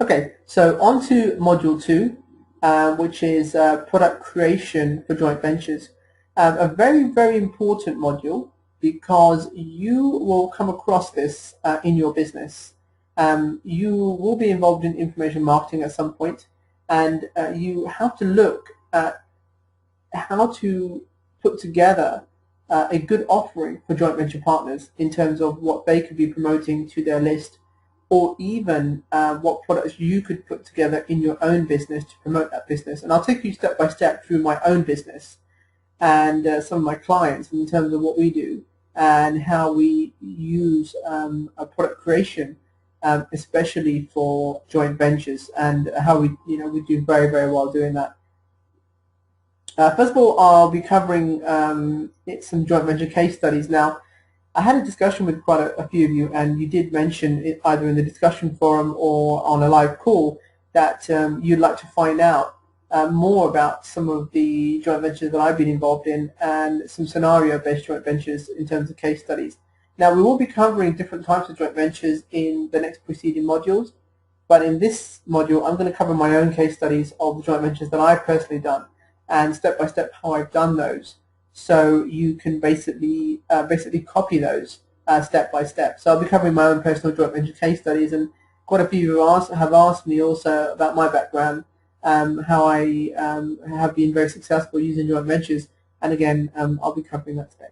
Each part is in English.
Okay, so on to module 2, which is product creation for joint ventures. A very, very important module because you will come across this in your business. You will be involved in information marketing at some point, and you have to look at how to put together a good offering for joint venture partners in terms of what they could be promoting to their list, or even what products you could put together in your own business to promote that business. And I'll take you step by step through my own business and some of my clients in terms of what we do and how we use a product creation, especially for joint ventures, and how we do very, very well doing that. First of all, I'll be covering some joint venture case studies. Now, I had a discussion with quite a few of you, and you did mention it either in the discussion forum or on a live call that you'd like to find out more about some of the joint ventures that I've been involved in and some scenario-based joint ventures in terms of case studies. Now, we will be covering different types of joint ventures in the next preceding modules, but in this module, I'm going to cover my own case studies of the joint ventures that I've personally done and step by step how I've done those, so you can basically copy those step by step. So I'll be covering my own personal joint venture case studies, and quite a few have asked me also about my background, how I have been very successful using joint ventures, and again I'll be covering that today.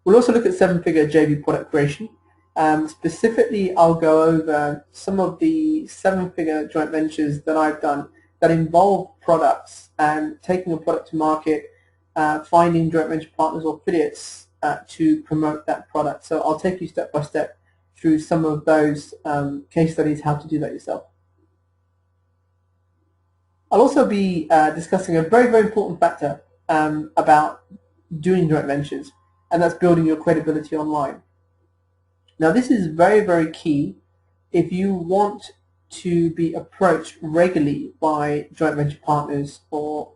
We'll also look at seven-figure JV product creation. Specifically, I'll go over some of the seven-figure joint ventures that I've done that involve products and taking a product to market, finding joint venture partners or affiliates to promote that product. So I'll take you step by step through some of those case studies, how to do that yourself. I'll also be discussing a very, very important factor about doing joint ventures, and that's building your credibility online. Now, this is very, very key if you want to be approached regularly by joint venture partners or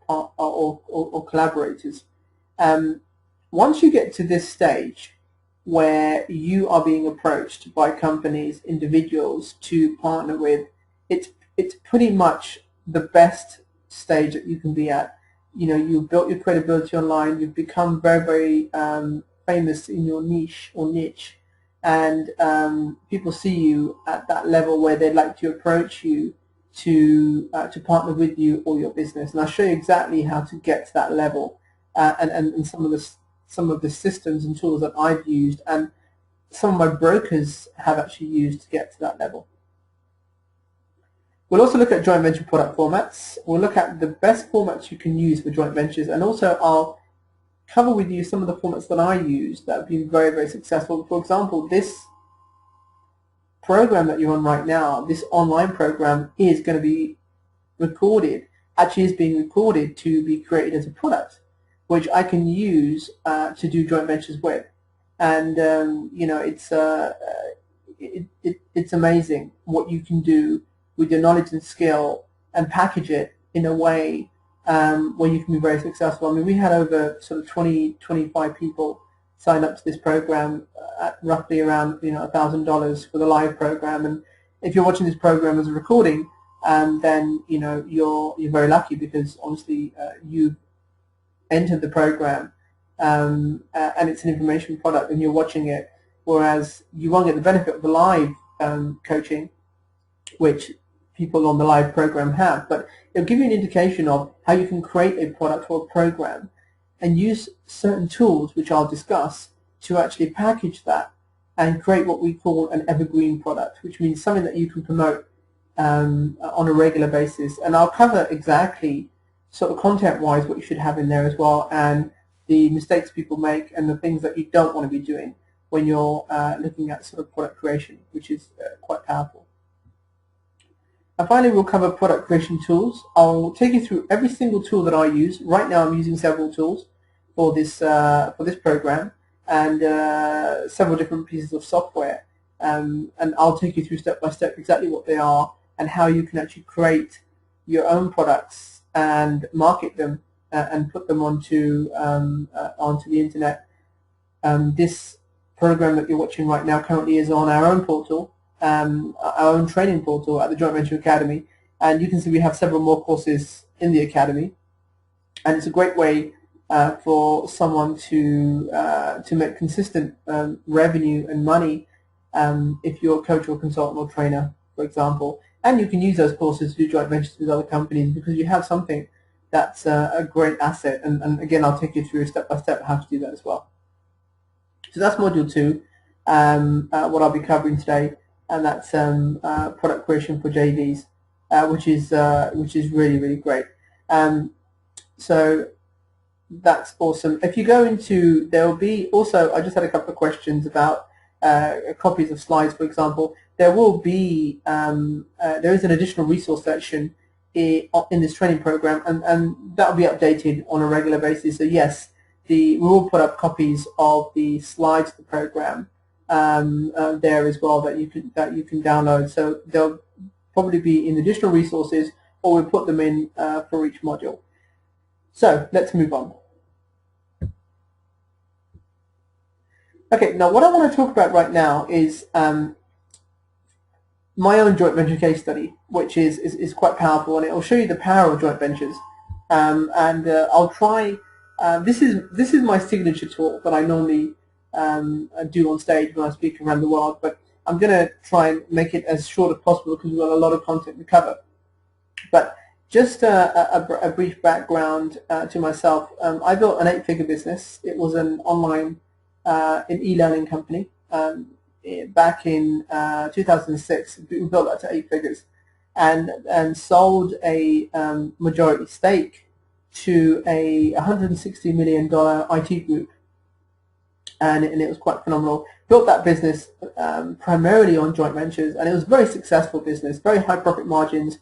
collaborators. Once you get to this stage where you are being approached by companies, individuals to partner with, it's pretty much the best stage that you can be at. You know, you've built your credibility online, you've become very, very famous in your niche, and people see you at that level where they'd like to approach you to partner with you or your business. And I'll show you exactly how to get to that level and some of the systems and tools that I've used and some of my brokers have actually used to get to that level. We'll also look at joint venture product formats. We'll look at the best formats you can use for joint ventures, and also I'll cover with you some of the formats that I use that have been very, very successful. For example, this program that you're on right now, this online program, is going to be recorded, actually is being recorded to be created as a product, which I can use to do joint ventures with. And you know, it's amazing what you can do with your knowledge and skill and package it in a way where you can be very successful. I mean, we had over sort of 25 people sign up to this program at roughly around $1,000 for the live program. And if you're watching this program as a recording, then you're very lucky, because honestly you've entered the program and it's an information product and you're watching it, whereas you won't get the benefit of the live coaching, which people on the live program have, but it'll give you an indication of how you can create a product or a program and use certain tools, which I'll discuss, to actually package that and create what we call an evergreen product, which means something that you can promote on a regular basis. And I'll cover exactly sort of content-wise what you should have in there as well, and the mistakes people make and the things that you don't want to be doing when you're looking at sort of product creation, which is quite powerful. And finally, we'll cover product creation tools. I'll take you through every single tool that I use. Right now I'm using several tools for this program, and several different pieces of software. And I'll take you through step by step exactly what they are and how you can actually create your own products and market them and put them onto the internet. This program that you're watching right now currently is on our own portal, our own training portal at the Joint Venture Academy, and you can see we have several more courses in the Academy, and it's a great way for someone to make consistent revenue and money if you're a coach or consultant or trainer, for example. And you can use those courses to do joint ventures with other companies because you have something that's a great asset. And again, I'll take you through step by step how to do that as well. So that's module 2, what I'll be covering today, and that's product creation for JVs, which is really, really great. So that's awesome. If you go into, there will be also, I just had a couple of questions about copies of slides, for example. There will be, there is an additional resource section in this training program, and that will be updated on a regular basis. So yes, we will put up copies of the slides of the program there as well that you can download. So they'll probably be in additional resources, or we'll put them in for each module. So let's move on. Okay, now what I want to talk about right now is my own joint venture case study, which is quite powerful, and it will show you the power of joint ventures. I'll try. This is my signature talk that I normally do on stage when I speak around the world, but I'm going to try and make it as short as possible because we've got a lot of content to cover. But just a brief background to myself. I built an 8-figure business. It was an online e-learning company back in 2006. We built that to 8 figures, and sold a majority stake to a $160 million IT group, and it was quite phenomenal. Built that business primarily on joint ventures, and it was a very successful business, very high profit margins,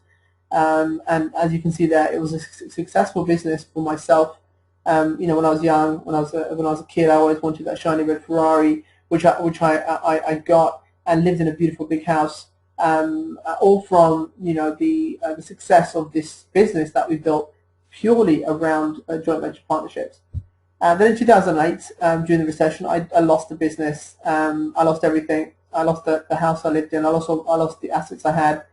and as you can see there, it was a successful business for myself. You know, when I was young, when I was a kid, I always wanted that shiny red Ferrari, which I got, and lived in a beautiful big house, all from, you know, the success of this business that we built purely around joint venture partnerships. Then in 2008, during the recession, I lost the business. I lost everything. I lost the house I lived in. I lost the assets I had,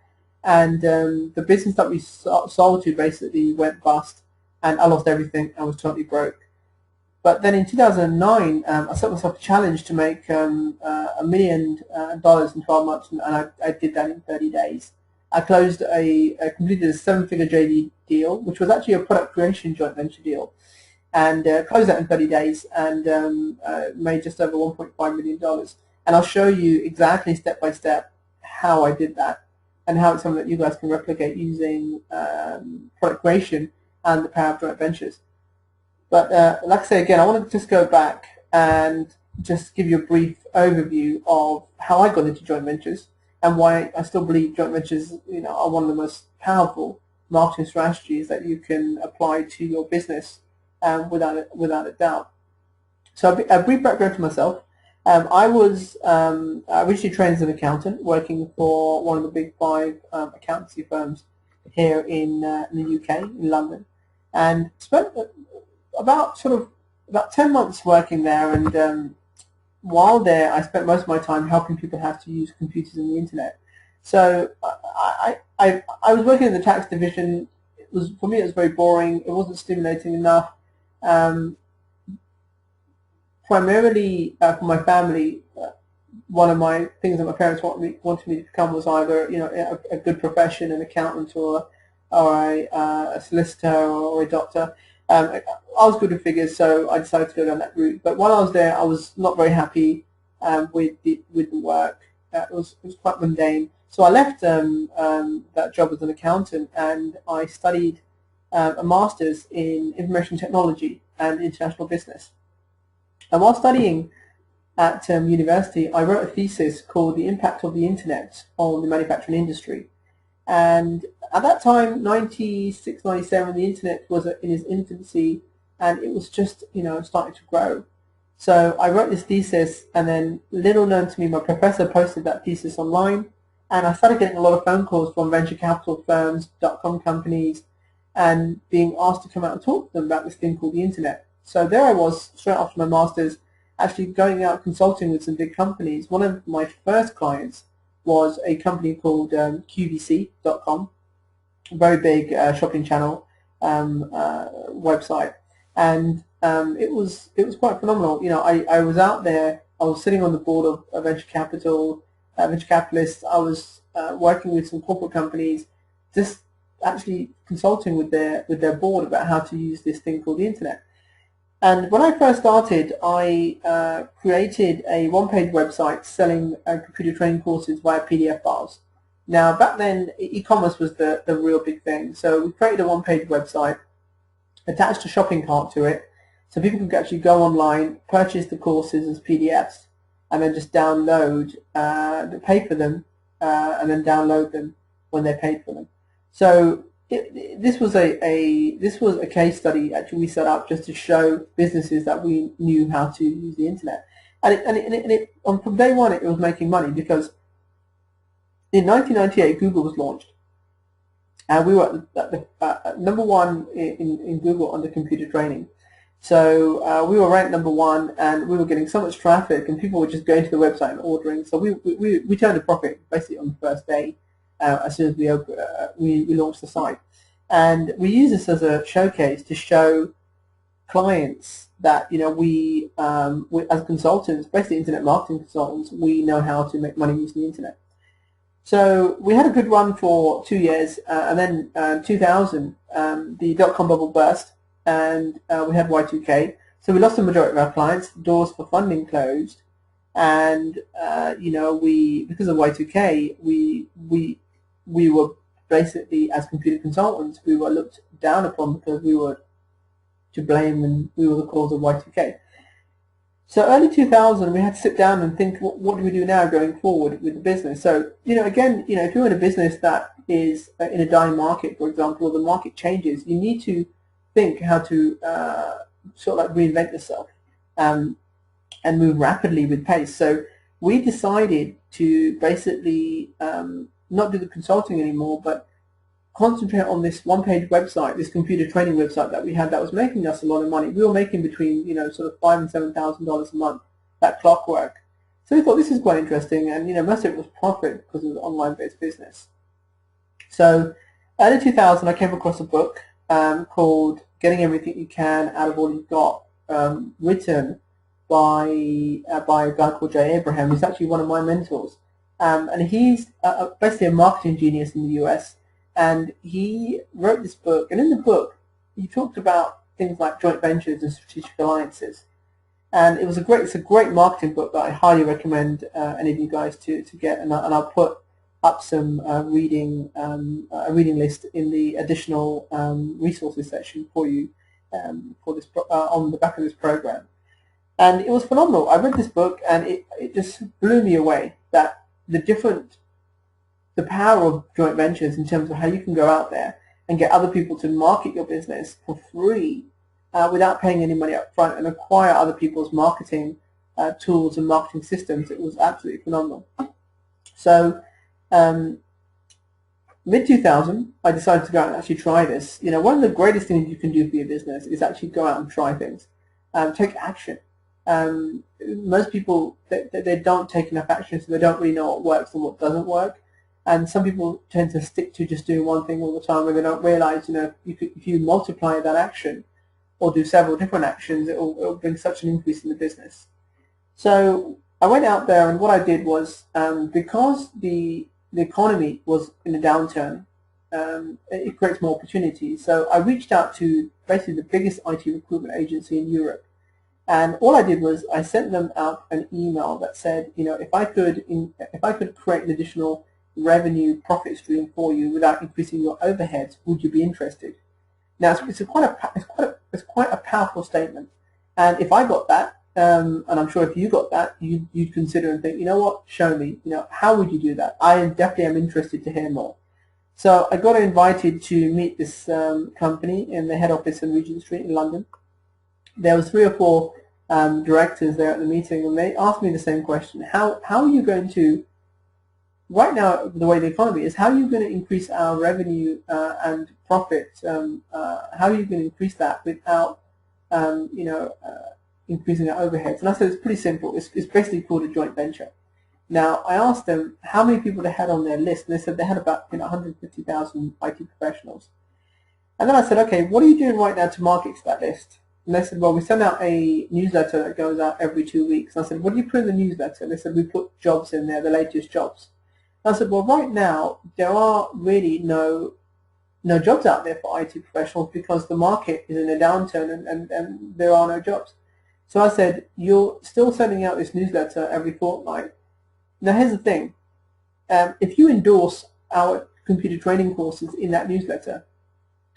and the business that we sold to basically went bust, and I lost everything. I was totally broke. But then in 2009, I set myself a challenge to make $1 million in 12 months, and I did that in 30 days. I completed a 7-figure JV deal, which was actually a product creation joint venture deal, and closed that in 30 days, and made just over $1.5 million. And I'll show you exactly step by step how I did that, and how it's something that you guys can replicate using product creation and the power of joint ventures. But like I say again, I want to just go back and just give you a brief overview of how I got into joint ventures and why I still believe joint ventures, you know, are one of the most powerful marketing strategies that you can apply to your business without a doubt. So a brief background to myself. I was originally trained as an accountant, working for one of the big 5 accountancy firms here in the UK, in London, and spent about 10 months working there. And while there, I spent most of my time helping people how to use computers and the internet. So I was working in the tax division. For me, it was very boring. It wasn't stimulating enough. Primarily for my family, one of my things that my parents wanted me to become was either, you know, a good profession, an accountant, or a solicitor, or a doctor. I was good with figures, so I decided to go down that route. But while I was there, I was not very happy with the work. It was quite mundane. So I left that job as an accountant, and I studied a master's in information technology and international business. And while studying at university, I wrote a thesis called "The Impact of the Internet on the Manufacturing Industry." And at that time, 96, 97, the internet was in its infancy, and it was just, you know, starting to grow. So I wrote this thesis, and then, little known to me, my professor posted that thesis online, and I started getting a lot of phone calls from venture capital firms, .com companies, and being asked to come out and talk to them about this thing called the internet. So there I was, straight after my master's, actually going out consulting with some big companies. One of my first clients was a company called QVC.com, a very big shopping channel website, and it was quite phenomenal. You know, I was out there. I was sitting on the board of venture capitalists. I was working with some corporate companies, just actually consulting with their board about how to use this thing called the internet. And when I first started, I created a one-page website selling computer training courses via PDF files. Now, back then, e-commerce was the real big thing. So we created a one-page website, attached a shopping cart to it, so people could actually go online, purchase the courses as PDFs, and then just download, pay for them, and then download them when they paid for them. So this was a case study actually we set up just to show businesses that we knew how to use the internet, and from day one it was making money, because in 1998 Google was launched, and we were number one in Google under computer training. So we were ranked number one, and we were getting so much traffic, and people were just going to the website and ordering. So we turned a profit basically on the first day. As soon as we launched the site, and we use this as a showcase to show clients that, you know, we as consultants, basically internet marketing consultants, we know how to make money using the internet. So we had a good run for 2 years, and then 2000, the dot-com bubble burst, and we had Y2K. So we lost the majority of our clients. Doors for funding closed, and you know, because of Y2K, we were basically, as computer consultants, we were looked down upon because we were to blame and we were the cause of Y2K. So early 2000, we had to sit down and think, what do we do now going forward with the business? So, you know, again, you know, if you're in a business that is in a dying market, for example, or the market changes, you need to think how to sort of like reinvent yourself and move rapidly with pace. So we decided to basically not do the consulting anymore, but concentrate on this one-page website, this computer training website that we had that was making us a lot of money. We were making between, you know, sort of $5,000 and $7,000 a month, that clockwork. So we thought this is quite interesting, and, you know, most of it was profit because it was an online-based business. So early 2000, I came across a book called Getting Everything You Can Out of All You've Got, written by a guy called Jay Abraham, who's actually one of my mentors. And he's basically a marketing genius in the US, and he wrote this book, and in the book he talked about things like joint ventures and strategic alliances, and it's a great marketing book that I highly recommend any of you guys to get, and I'll put up some a reading list in the additional resources section for you for this on the back of this program. And it was phenomenal. I read this book, and it just blew me away, that the power of joint ventures in terms of how you can go out there and get other people to market your business for free without paying any money up front, and acquire other people's marketing tools and marketing systems. It was absolutely phenomenal. So mid-2000, I decided to go out and actually try this. You know, one of the greatest things you can do for your business is actually go out and try things, take action. Most people, they don't take enough action, so they don't really know what works and what doesn't work. And some people tend to stick to just doing one thing all the time, and they don't realize, you know, if you multiply that action or do several different actions, it will bring such an increase in the business. So I went out there, and what I did was, because the economy was in a downturn, it creates more opportunities. So I reached out to basically the biggest IT recruitment agency in Europe. And all I did was I sent them out an email that said, you know, if I could create an additional revenue profit stream for you without increasing your overheads, would you be interested? Now it's quite a powerful statement. And if I got that, and I'm sure if you got that, you'd consider and think, you know what, show me, you know, how would you do that? I definitely am interested to hear more. So I got invited to meet this company in the head office in Regent Street in London. There was 3 or 4 directors there at the meeting, and they asked me the same question: how are you going to, right now the way the economy is, how are you going to increase our revenue and profit? How are you going to increase that without you know, increasing our overheads? And I said it's pretty simple. It's basically called a joint venture. Now, I asked them how many people they had on their list, and they said they had about 150,000 IT professionals. And then I said, okay, what are you doing right now to market to that list? And they said, well, we send out a newsletter that goes out every 2 weeks. And I said, what do you put in the newsletter? And they said, we put jobs in there, the latest jobs. And I said, well, right now, there are really no jobs out there for IT professionals because the market is in a downturn and there are no jobs. So I said, you're still sending out this newsletter every fortnight. Now, here's the thing. If you endorse our computer training courses in that newsletter,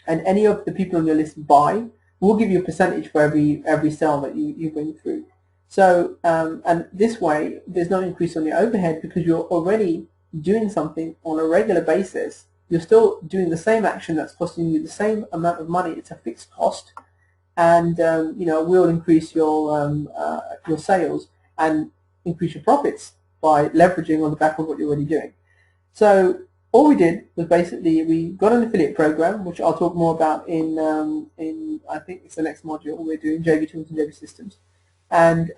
and any of the people on your list buy, we'll give you a percentage for every sale that you bring through. So, and this way, there's no increase on your overhead because you're already doing something on a regular basis. You're still doing the same action that's costing you the same amount of money. It's a fixed cost, and we'll increase your sales and increase your profits by leveraging on the back of what you're already doing. So all we did was basically we got an affiliate program, which I'll talk more about in I think it's the next module we're doing, JV Tools and JV Systems, and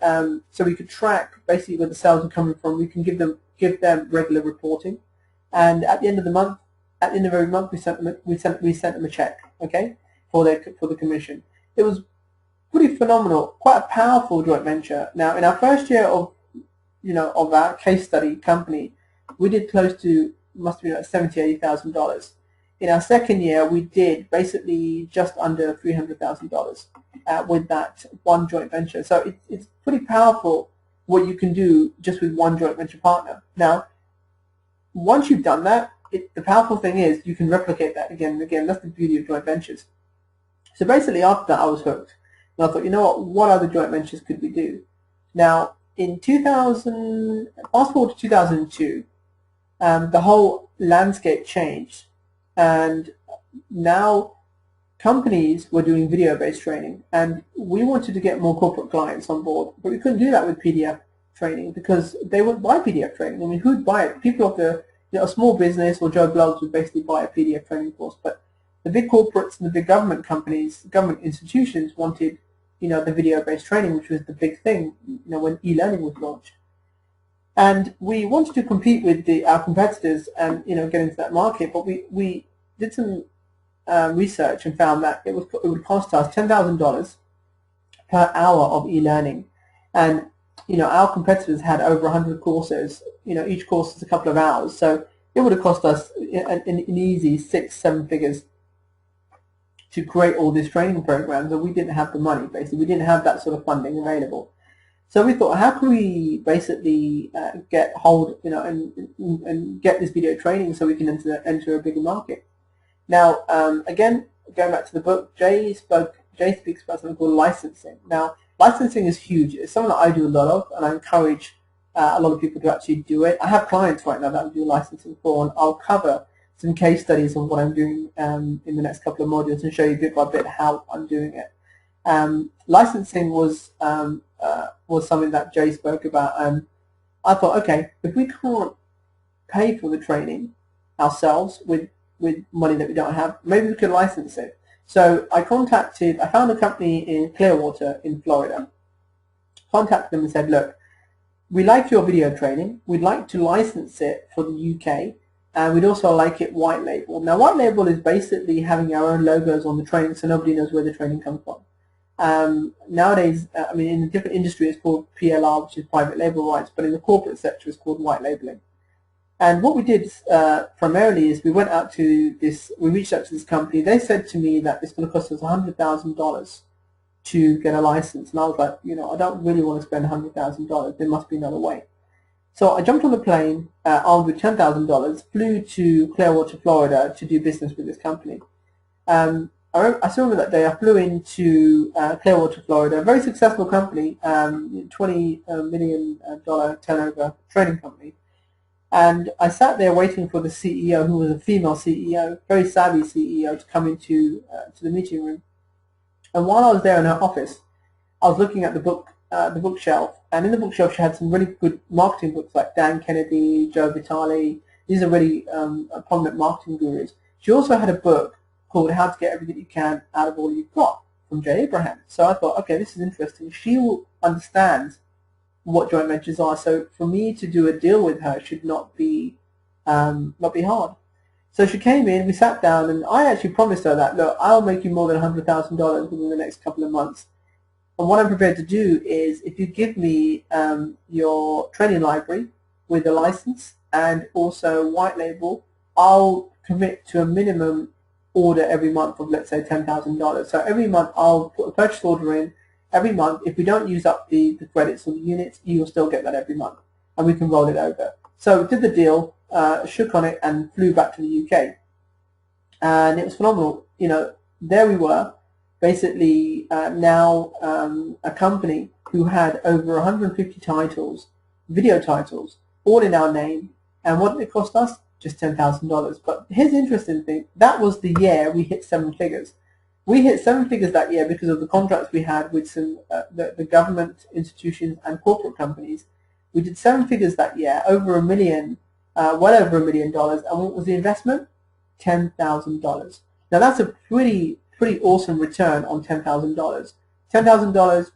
so we could track basically where the sales are coming from. We can give them regular reporting, and at the end of the month, at the end of every month, we sent them a check, okay, for the commission. It was pretty phenomenal, quite a powerful joint venture. Now, in our first year of our case study company, we did close to must have been like $70,000-$80,000. In our second year, we did basically just under $300,000 with that one joint venture. So it's pretty powerful what you can do just with one joint venture partner. Now, once you've done that, the powerful thing is you can replicate that again and again. That's the beauty of joint ventures. So basically, after that, I was hooked. And I thought, you know what other joint ventures could we do? Now, in fast forward to 2002, the whole landscape changed, and now companies were doing video-based training, and we wanted to get more corporate clients on board, but we couldn't do that with PDF training because they wouldn't buy PDF training. I mean, who'd buy it? People of a small business or Joe Blogs would basically buy a PDF training course, but the big corporates and the big government companies, government institutions wanted, the video-based training, which was the big thing, when e-learning was launched. And we wanted to compete with our competitors and get into that market, but we did some research and found that it would cost us $10,000 per hour of e-learning, and our competitors had over 100 courses. Each course is a couple of hours, so it would have cost us an easy 6-7 figures to create all these training programs, and we didn't have the money. Basically, we didn't have that sort of funding available. So we thought, how can we basically get hold, and get this video training so we can enter a bigger market? Now, again, going back to the book, Jay speaks about something called licensing. Now, licensing is huge. It's something that I do a lot of, and I encourage a lot of people to actually do it. I have clients right now that I do licensing for, and I'll cover some case studies of what I'm doing in the next couple of modules and show you bit by bit how I'm doing it. Licensing was something that Jay spoke about, and I thought, okay, if we can't pay for the training ourselves with money that we don't have, maybe we could license it. So I found a company in Clearwater in Florida, contacted them and said, look, we like your video training, we'd like to license it for the UK, and we'd also like it white label. Now, white label is basically having our own logos on the training so nobody knows where the training comes from. Nowadays, I mean, in a different industry, it's called PLR, which is private label rights, but in the corporate sector, it's called white labeling. And what we did primarily is we reached out to this company. They said to me that it's going to cost us $100,000 to get a license, and I was like, I don't really want to spend $100,000. There must be another way. So I jumped on the plane, armed with $10,000, flew to Clearwater, Florida, to do business with this company. I still remember that day. I flew into Clearwater, Florida, a very successful company, $20 million turnover training company. And I sat there waiting for the CEO, who was a female CEO, very savvy CEO, to come into to the meeting room. And while I was there in her office, I was looking at the bookshelf, and in the bookshelf she had some really good marketing books like Dan Kennedy, Joe Vitale. These are really prominent marketing gurus. She also had a book called How to Get Everything You Can Out of All You've Got from Jay Abraham. So I thought, okay, this is interesting. She will understand what joint ventures are. So for me to do a deal with her should not be hard. So she came in, we sat down, and I actually promised her that, look, I'll make you more than $100,000 within the next couple of months. And what I'm prepared to do is, if you give me your training library with a license and also white label, I'll commit to a minimum order every month of, let's say, $10,000. So every month I'll put a purchase order in. Every month, if we don't use up the credits or the units, you'll still get that every month, and we can roll it over. So did the deal, shook on it, and flew back to the UK. And it was phenomenal. You know, there we were, basically now a company who had over 150 titles, video titles, all in our name. And what did it cost us? Just $10,000. But here's the interesting thing. That was the year we hit 7 figures. We hit 7 figures that year because of the contracts we had with some the government institutions and corporate companies. We did 7 figures that year, over $1 million, well over $1 million. And what was the investment? $10,000. Now that's a pretty awesome return on $10,000. $10,000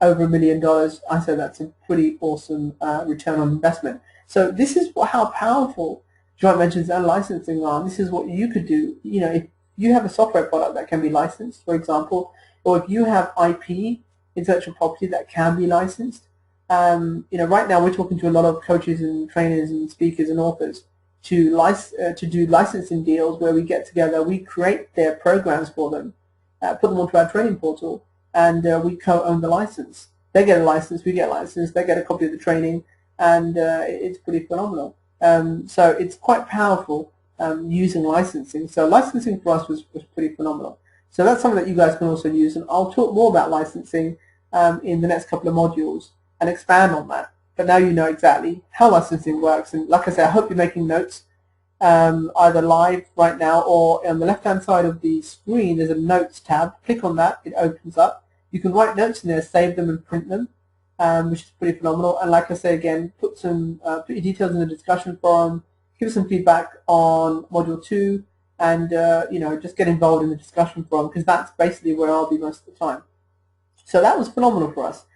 over $1 million. I say that's a pretty awesome return on investment. So this is how powerful joint ventures and licensing are. This is what you could do. You know, if you have a software product that can be licensed, for example, or if you have IP, intellectual property, that can be licensed. You know, right now we're talking to a lot of coaches and trainers and speakers and authors to do licensing deals where we get together, we create their programs for them, put them onto our training portal, and we co-own the license. They get a license, we get a license, they get a copy of the training, and it's pretty phenomenal. So it's quite powerful using licensing. So licensing for us was pretty phenomenal. So that's something that you guys can also use, and I'll talk more about licensing in the next couple of modules and expand on that. But now you know exactly how licensing works, and like I said, I hope you're making notes either live right now or on the left-hand side of the screen there's a notes tab. Click on that, it opens up. You can write notes in there, save them and print them, which is pretty phenomenal. And like I say again, put your details in the discussion forum, give us some feedback on module 2, and you know, just get involved in the discussion forum, because that's basically where I'll be most of the time. So that was phenomenal for us.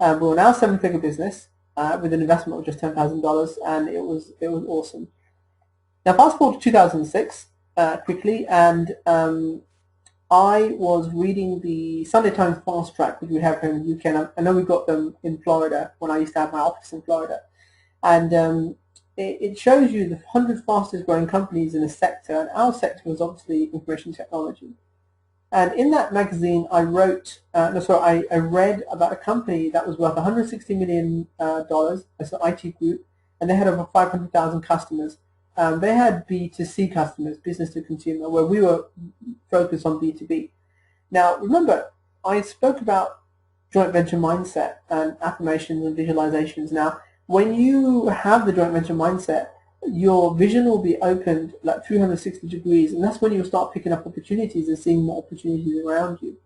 We're now a 7-figure business with an investment of just $10,000, and it was awesome. Now fast forward to 2006 quickly, and I was reading the Sunday Times Fast Track, which we have here in the UK. And I know we got them in Florida when I used to have my office in Florida, and it shows you the 100 fastest growing companies in a sector, and our sector was obviously information technology. And in that magazine, I read about a company that was worth $160 million as an IT group, and they had over 500,000 customers. They had B2C customers, business to consumer, where we were focused on B2B. Now, remember, I spoke about joint venture mindset and affirmations and visualizations. Now, when you have the joint venture mindset, your vision will be opened like 360 degrees, and that's when you'll start picking up opportunities and seeing more opportunities around you.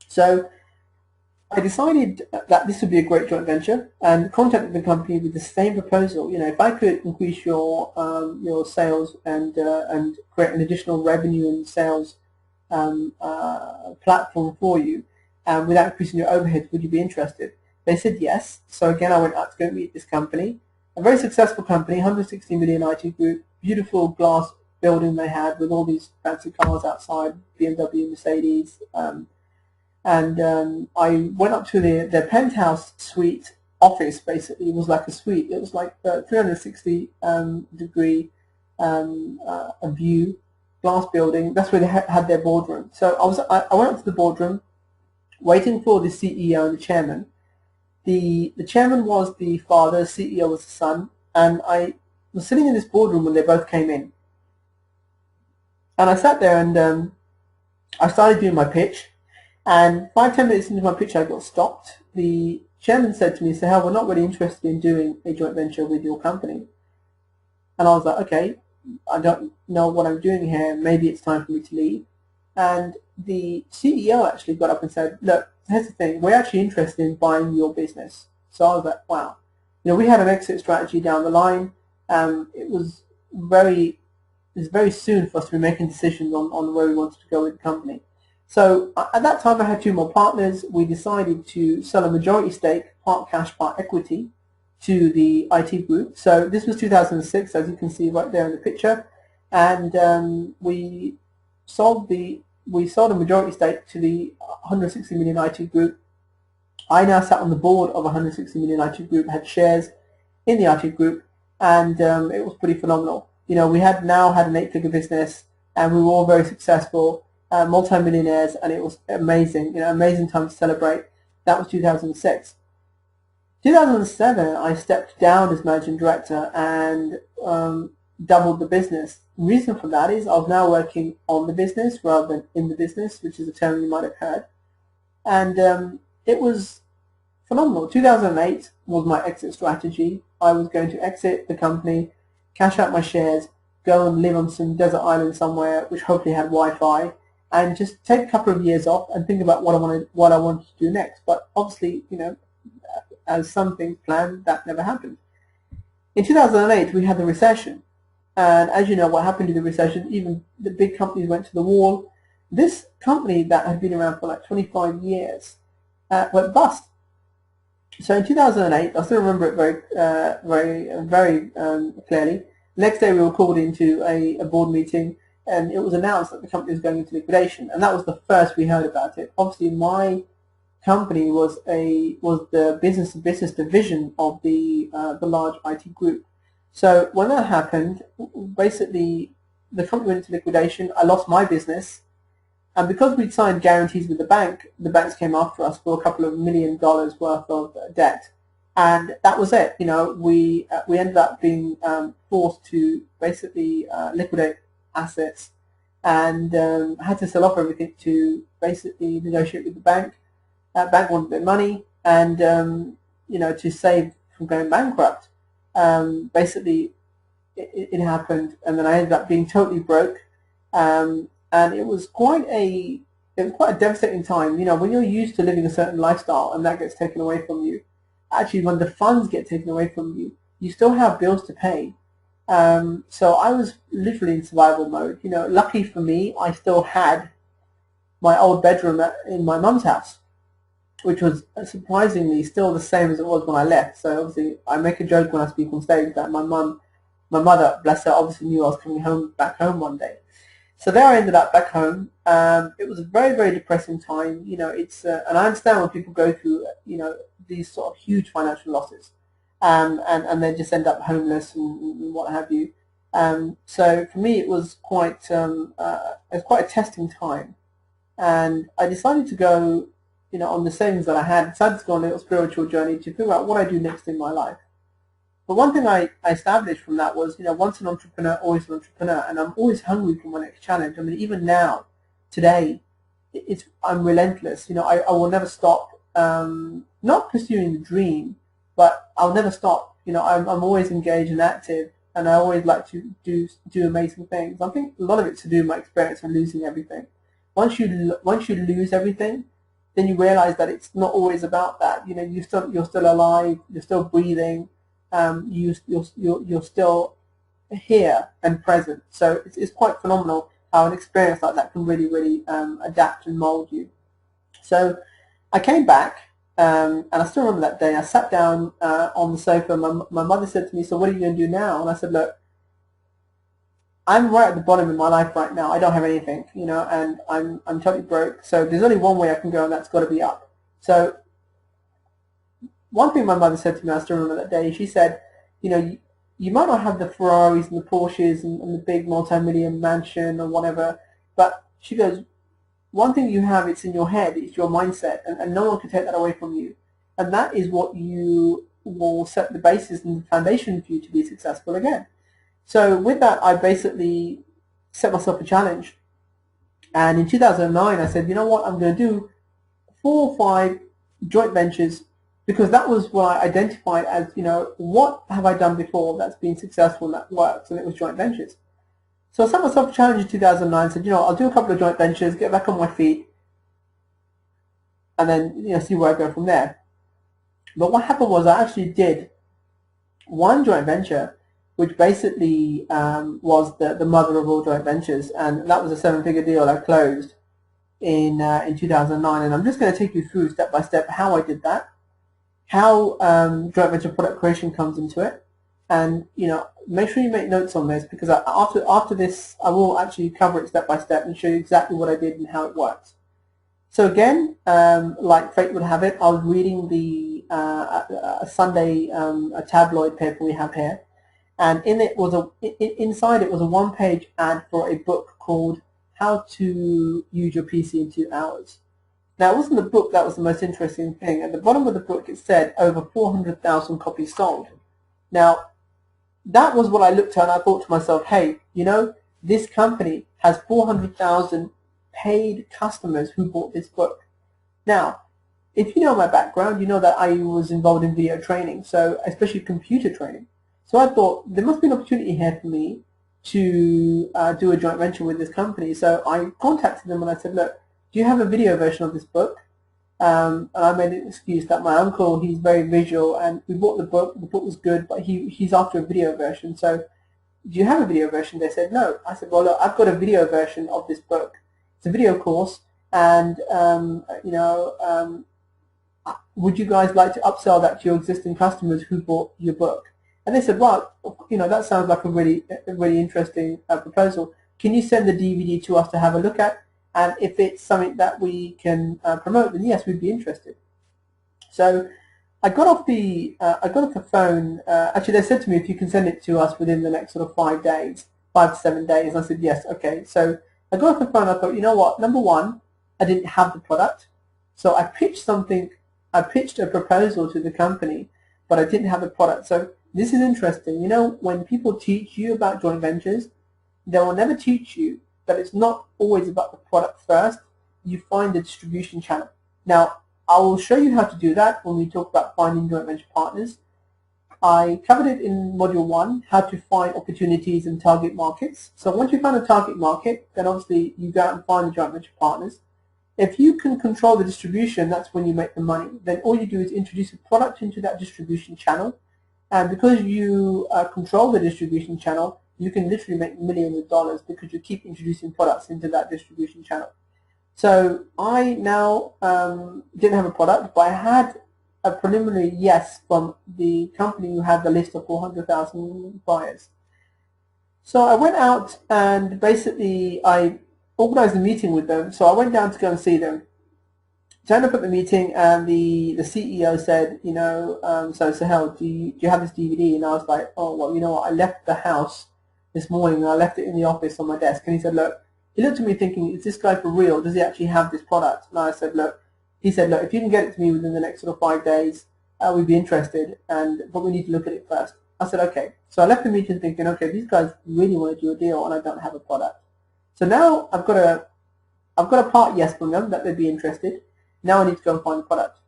So I decided that this would be a great joint venture, and contacted the company with the same proposal. You know, if I could increase your sales and create an additional revenue and sales platform for you, without increasing your overhead, would you be interested? They said yes. So again, I went out to go meet this company. A very successful company, 160 million IT group, beautiful glass building they had with all these fancy cars outside, BMW, Mercedes. I went up to their penthouse suite office. Basically, it was like a suite. It was like a 360 degree view, glass building. That's where they had their boardroom. So I went up to the boardroom, waiting for the CEO and the chairman. The chairman was the father, the CEO was the son, and I was sitting in this boardroom when they both came in. And I sat there and I started doing my pitch, and 5-10 minutes into my pitch I got stopped. The chairman said to me, Sahel, we're not really interested in doing a joint venture with your company. And I was like, okay, I don't know what I'm doing here, maybe it's time for me to leave. And the CEO actually got up and said, look, here's the thing, we're actually interested in buying your business. So I was like, wow. You know, we had an exit strategy down the line. It was very soon for us to be making decisions on where we wanted to go with the company. So at that time I had 2 more partners. We decided to sell a majority stake part cash, part equity to the IT group. So this was 2006, as you can see right there in the picture, and we sold a majority stake to the 160 million IT group. I now sat on the board of 160 million IT group, had shares in the IT group, and it was pretty phenomenal. You know, we had now had an 8-figure business, and we were all very successful, multi-millionaires, and it was amazing. You know, amazing time to celebrate. That was 2006. 2007, I stepped down as managing director and doubled the business. The reason for that is I was now working on the business rather than in the business, which is a term you might have heard. And it was phenomenal. 2008 was my exit strategy. I was going to exit the company, cash out my shares, go and live on some desert island somewhere, which hopefully had Wi-Fi, and just take a couple of years off and think about what I wanted to do next. But obviously, you know, as some things planned, that never happened. In 2008, we had the recession, and as you know, what happened in the recession, even the big companies went to the wall. This company that had been around for like 25 years went bust. So in 2008, I still remember it very clearly. Next day we were called into a board meeting, and it was announced that the company was going into liquidation, and that was the first we heard about it. Obviously, my company was the business division of the large IT group. So when that happened, basically the company went into liquidation. I lost my business. And because we'd signed guarantees with the banks came after us for a couple of $1 million worth of debt, and that was it. You know, we ended up being forced to basically liquidate assets, and had to sell off everything to basically negotiate with the bank. Bank wanted their money, and you know, to save from going bankrupt. Basically, it happened, and then I ended up being totally broke. And it was quite a devastating time. You know, when you're used to living a certain lifestyle and that gets taken away from you, actually when the funds get taken away from you, you still have bills to pay. So I was literally in survival mode. You know, lucky for me, I still had my old bedroom in my mum's house, which was surprisingly still the same as it was when I left. So obviously, I make a joke when I speak on stage that my mother, bless her, obviously knew I was coming back home one day. So there I ended up back home. It was a very, very depressing time. You know, it's and I understand when people go through, you know, these sort of huge financial losses, and they just end up homeless and what have you. So for me, it was quite a testing time, and I decided to go, you know, on the savings that I had. Decided to go on a little spiritual journey to figure out what I do next in my life. But one thing I established from that was, you know, once an entrepreneur, always an entrepreneur, and I'm always hungry for my next challenge. I mean, even now, today, I'm relentless. You know, I will never stop, not pursuing the dream, but I'll never stop. You know, I'm always engaged and active, and I always like to do amazing things. I think a lot of it's to do with my experience of losing everything. Once you lose everything, then you realize that it's not always about that. You know, you're still alive, you're still breathing. You're still here and present. So it's quite phenomenal how an experience like that can really adapt and mold you. So I came back, and I still remember that day. I sat down on the sofa. My mother said to me, "So what are you going to do now?" And I said, "Look, I'm right at the bottom of my life right now. I don't have anything, you know, and I'm totally broke. So there's only one way I can go, and that's got to be up." So one thing my mother said to me, I still remember that day, she said, you know, you might not have the Ferraris and the Porsches and the big multi-million mansion or whatever, but she goes, one thing you have, it's in your head, it's your mindset, and no one can take that away from you. And that is what you will set the basis and the foundation for you to be successful again. So with that, I basically set myself a challenge. And in 2009, I said, you know what, I'm going to do 4 or 5 joint ventures, because that was what I identified as, you know, what have I done before that's been successful and that works, and it was joint ventures. So I set myself a challenge in 2009, said, you know, I'll do a couple of joint ventures, get back on my feet, and then, you know, see where I go from there. But what happened was I actually did one joint venture, which basically was the mother of all joint ventures, and that was a 7-figure deal I closed in 2009, and I'm just going to take you through step by step how I did that. how joint venture product creation comes into it, and make sure you make notes on this, because after this I will actually cover it step by step and show you exactly what I did and how it works. So again, like fate would have it, I was reading the a Sunday a tabloid paper we have here, and inside it was a one-page ad for a book called How to Use Your PC in 2 Hours. Now, it wasn't the book that was the most interesting thing. At the bottom of the book it said over 400,000 copies sold. Now, that was what I looked at and I thought to myself, hey, this company has 400,000 paid customers who bought this book. Now, if you know my background, you know that I was involved in video training, so especially computer training. So I thought there must be an opportunity here for me to do a joint venture with this company. So I contacted them and I said, look, do you have a video version of this book? And I made an excuse that my uncle, he's very visual, and we bought the book was good, but he's after a video version. So do you have a video version? They said no. I said, well, look, I've got a video version of this book. It's a video course, and would you guys like to upsell that to your existing customers who bought your book? And they said, well, that sounds like a really interesting proposal. Can you send the DVD to us to have a look at? And if it's something that we can promote, then yes, we'd be interested. So I got off the phone. Actually, they said to me, if you can send it to us within the next sort of 5 to 7 days. And I said, yes, okay. So I got off the phone. I thought, you know what? Number one, I didn't have the product, so I pitched a proposal to the company, but I didn't have the product. So this is interesting. When people teach you about joint ventures, they will never teach you that it's not always about the product first. You find the distribution channel. Now, I will show you how to do that when we talk about finding joint venture partners. I covered it in module 1, how to find opportunities and target markets. So once you find a target market, then obviously you go out and find the joint venture partners. If you can control the distribution, that's when you make the money. Then all you do is introduce a product into that distribution channel. And because you control the distribution channel, you can literally make millions of dollars because you keep introducing products into that distribution channel. So I now didn't have a product, but I had a preliminary yes from the company who had the list of 400,000 buyers. So I went out and basically I organized a meeting with them. So I went down to go and see them. Turned up at the meeting, and the CEO said, so Sahel, do you have this DVD? And I was like, oh, well, you know what, I left the house this morning and I left it in the office on my desk. And he said, look, he looked at me thinking, is this guy for real? Does he actually have this product? And I said, look, he said, look, if you can get it to me within the next sort of 5 days, we'd be interested, but we need to look at it first. I said, okay. So I left the meeting thinking, okay, these guys really want to do a deal and I don't have a product. So now I've got a part yes from them that they'd be interested. Now I need to go and find a product.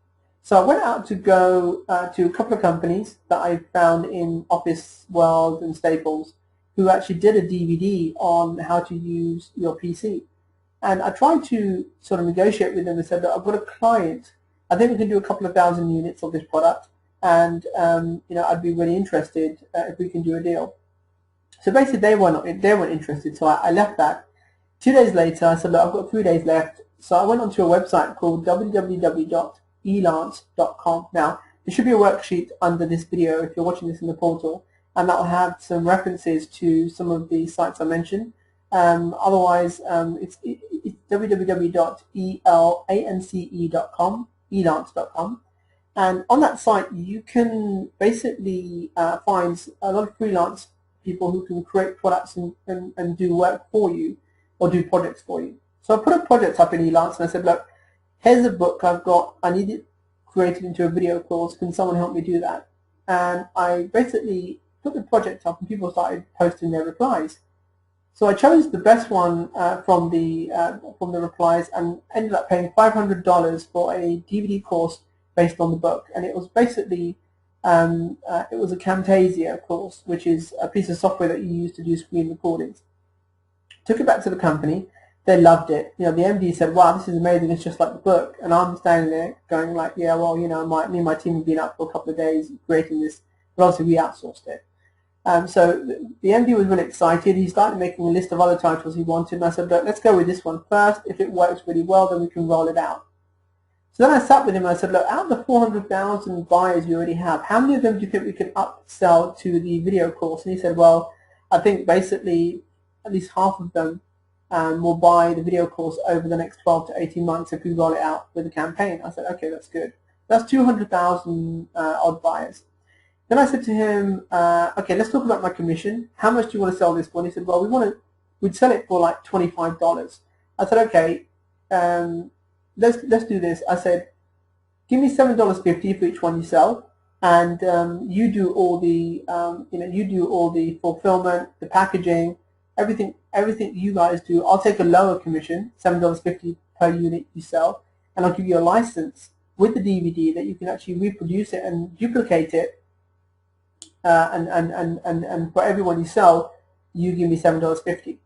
So I went out to go to a couple of companies that I found in Office World and Staples who actually did a DVD on how to use your PC. And I tried to sort of negotiate with them and said that I've got a client. I think we can do a couple of thousand units of this product, and I'd be really interested if we can do a deal. So basically they weren't interested, so I left that. 2 days later, I said, look, I've got 3 days left. So I went onto a website called www.elance.com. Now, there should be a worksheet under this video if you're watching this in the portal, and that will have some references to some of the sites I mentioned. Otherwise, it's www.elance.com, elance.com. And on that site, you can basically find a lot of freelance people who can create products and do work for you or do projects for you. So I put a project up in Elance and I said, look, here's a book I've got. I need it created into a video course. Can someone help me do that? And I basically put the project up and people started posting their replies. So I chose the best one from the replies and ended up paying $500 for a DVD course based on the book. And it was basically, it was a Camtasia course, which is a piece of software that you use to do screen recordings. Took it back to the company. They loved it. The MD said, wow, this is amazing, it's just like the book. And I'm standing there going like, yeah, well, me and my team have been up for a couple of days creating this, but obviously we outsourced it. So the MD was really excited. He started making a list of other titles he wanted, and I said, look, let's go with this one first. If it works really well, then we can roll it out. So then I sat with him and I said, look, out of the 400,000 buyers you already have, how many of them do you think we can upsell to the video course? And he said, well, I think basically at least half of them will buy the video course over the next 12 to 18 months if we roll it out with a campaign. I said, okay, that's good. That's 200,000 odd buyers. Then I said to him, okay, let's talk about my commission. How much do you want to sell this for? And he said, well, we'd sell it for like $25. I said, okay, let's do this. I said, give me $7.50 for each one you sell, and you do all the you do all the fulfillment, the packaging, everything you guys do. I'll take a lower commission, $7.50 per unit you sell, and I'll give you a license with the DVD that you can actually reproduce it and duplicate it, and for everyone you sell, you give me $7.50.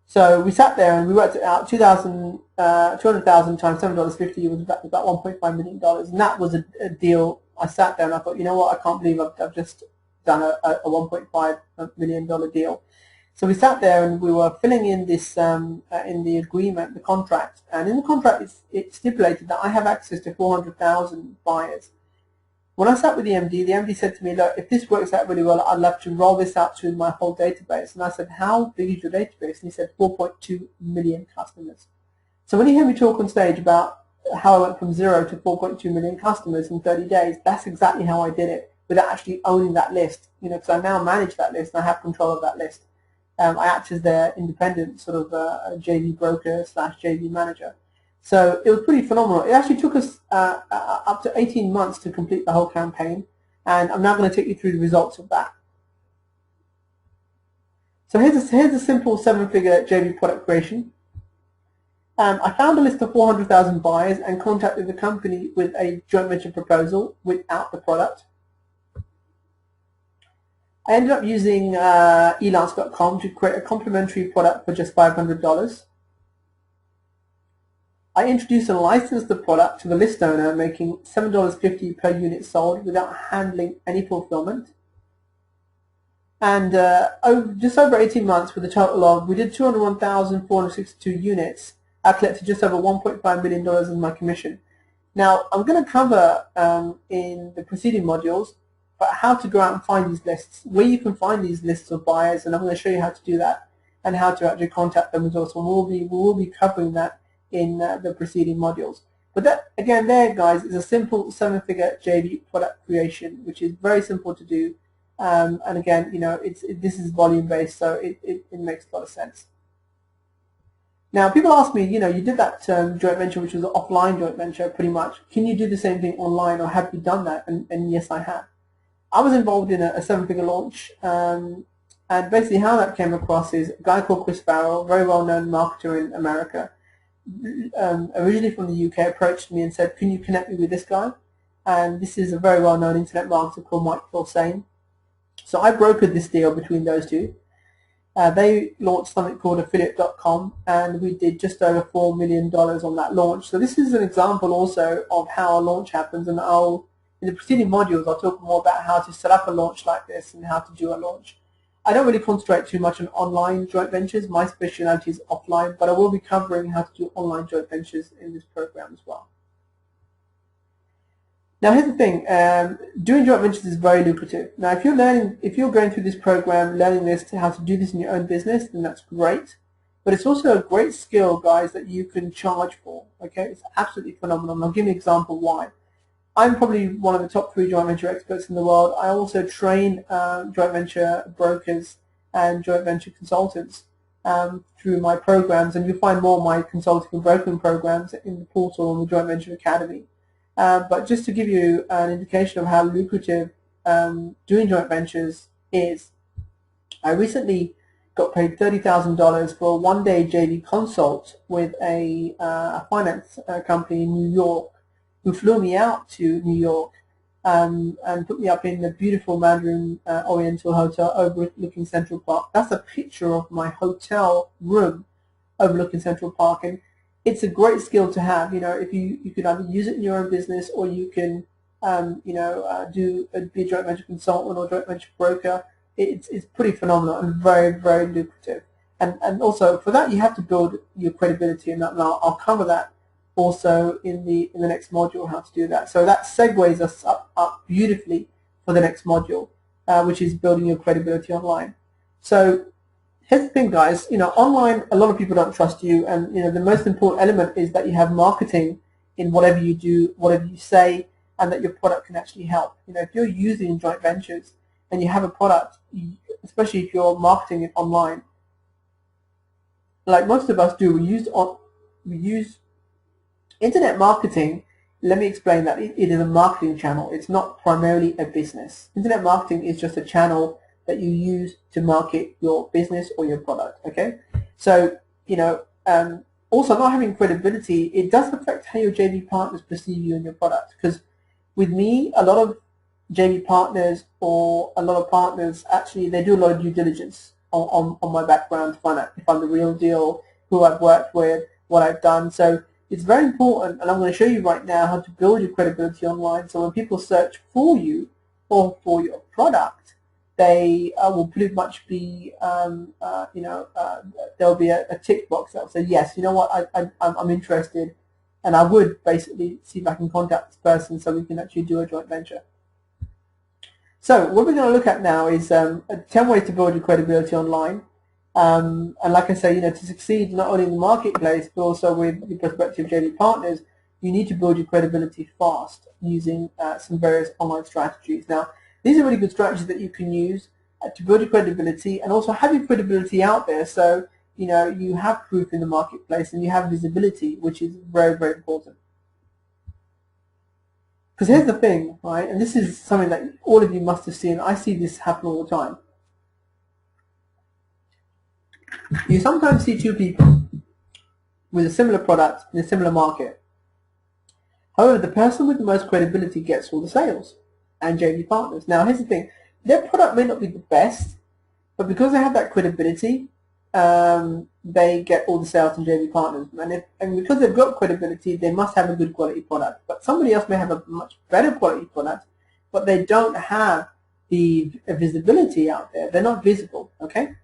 So we sat there and we worked it out. 200,000 times $7.50 was about $1.5 million, and that was a deal. I sat there and I thought, you know what, I can't believe I've just done a $1.5 million deal. So we sat there and we were filling in this in the agreement, the contract, and in the contract it stipulated that I have access to 400,000 buyers. When I sat with the MD said to me, look, if this works out really well, I'd love to roll this out to my whole database. And I said, how big is your database? And he said, 4.2 million customers. So when you hear me talk on stage about how I went from 0 to 4.2 million customers in 30 days, that's exactly how I did it, without actually owning that list. Because I now manage that list and I have control of that list. I act as their independent sort of JV broker / JV manager. So it was pretty phenomenal. It actually took us up to 18 months to complete the whole campaign, and I'm now going to take you through the results of that. So here's a simple 7-figure JV product creation. I found a list of 400,000 buyers and contacted the company with a joint venture proposal without the product. I ended up using elance.com to create a complimentary product for just $500. I introduced and licensed the product to the list owner, making $7.50 per unit sold without handling any fulfillment. And just over 18 months, with a total of, we did 201,462 units, I collected just over $1.5 million in my commission. Now, I'm going to cover in the preceding modules how to go out and find these lists, where you can find these lists of buyers, and I'm going to show you how to do that and how to actually contact them as well. So we will be covering that in the preceding modules. But that, again, there, guys, is a simple 7-figure JV product creation, which is very simple to do. And again, this is volume based, so it makes a lot of sense. Now, people ask me, you did that joint venture, which was an offline joint venture, pretty much. Can you do the same thing online, or have you done that? And yes, I have. I was involved in a 7-figure launch, and basically how that came across is a guy called Chris Farrell, very well-known marketer in America, originally from the UK, approached me and said, can you connect me with this guy? And this is a very well-known internet marketer called Mike Filsaime. So I brokered this deal between those two. They launched something called affiliate.com, and we did just over $4 million on that launch. So this is an example also of how a launch happens, and in the preceding modules I'll talk more about how to set up a launch like this and how to do a launch. I don't really concentrate too much on online joint ventures. My specialty is offline, but I will be covering how to do online joint ventures in this program as well. Now, here's the thing: doing joint ventures is very lucrative. Now, if you're going through this program, learning this, how to do this in your own business, then that's great. But it's also a great skill, guys, that you can charge for. Okay, it's absolutely phenomenal. And I'll give you an example why. I'm probably one of the top 3 joint venture experts in the world. I also train joint venture brokers and joint venture consultants through my programs, and you'll find more of my consulting and brokering programs in the portal on the Joint Venture Academy. But just to give you an indication of how lucrative doing joint ventures is, I recently got paid $30,000 for a 1-day JV consult with a finance company in New York, who flew me out to New York and put me up in the beautiful Mandarin Oriental Hotel overlooking Central Park. That's a picture of my hotel room overlooking Central Park, and it's a great skill to have. If you can either use it in your own business, or you can be a joint venture consultant or joint venture broker. It's pretty phenomenal and very, very lucrative. And also for that you have to build your credibility, and I'll cover that also in the next module how to do that. So that segues us up beautifully for the next module, which is building your credibility online. So here's the thing, guys. Online, a lot of people don't trust you, and the most important element is that you have marketing in whatever you do, whatever you say, and that your product can actually help. If you're using joint ventures and you have a product, especially if you're marketing it online, like most of us do, we use internet marketing. Let me explain that. It is a marketing channel. It's not primarily a business. Internet marketing is just a channel that you use to market your business or your product. Okay, so also not having credibility, it does affect how your JV partners perceive you and your product. Because with me, a lot of JV partners or a lot of partners actually they do a lot of due diligence on my background to find out if I'm the real deal, who I've worked with, what I've done. So it's very important, and I'm going to show you right now how to build your credibility online. So when people search for you or for your product, they will pretty much be, there'll be a tick box that will say, yes, you know what, I'm interested, and I would basically see if I can contact this person so we can actually do a joint venture. So what we're going to look at now is 10 ways to build your credibility online. And like I say, to succeed not only in the marketplace but also with your prospective JV partners, you need to build your credibility fast using some various online strategies. Now, these are really good strategies that you can use to build your credibility and also have your credibility out there, so you have proof in the marketplace and you have visibility, which is very, very important. Because here's the thing, right, and this is something that all of you must have seen. I see this happen all the time. You sometimes see two people with a similar product in a similar market. However, the person with the most credibility gets all the sales and JV partners. Now, here's the thing. Their product may not be the best, but because they have that credibility, they get all the sales and JV partners. And because they've got credibility, they must have a good quality product. But somebody else may have a much better quality product, but they don't have the visibility out there. They're not visible, okay?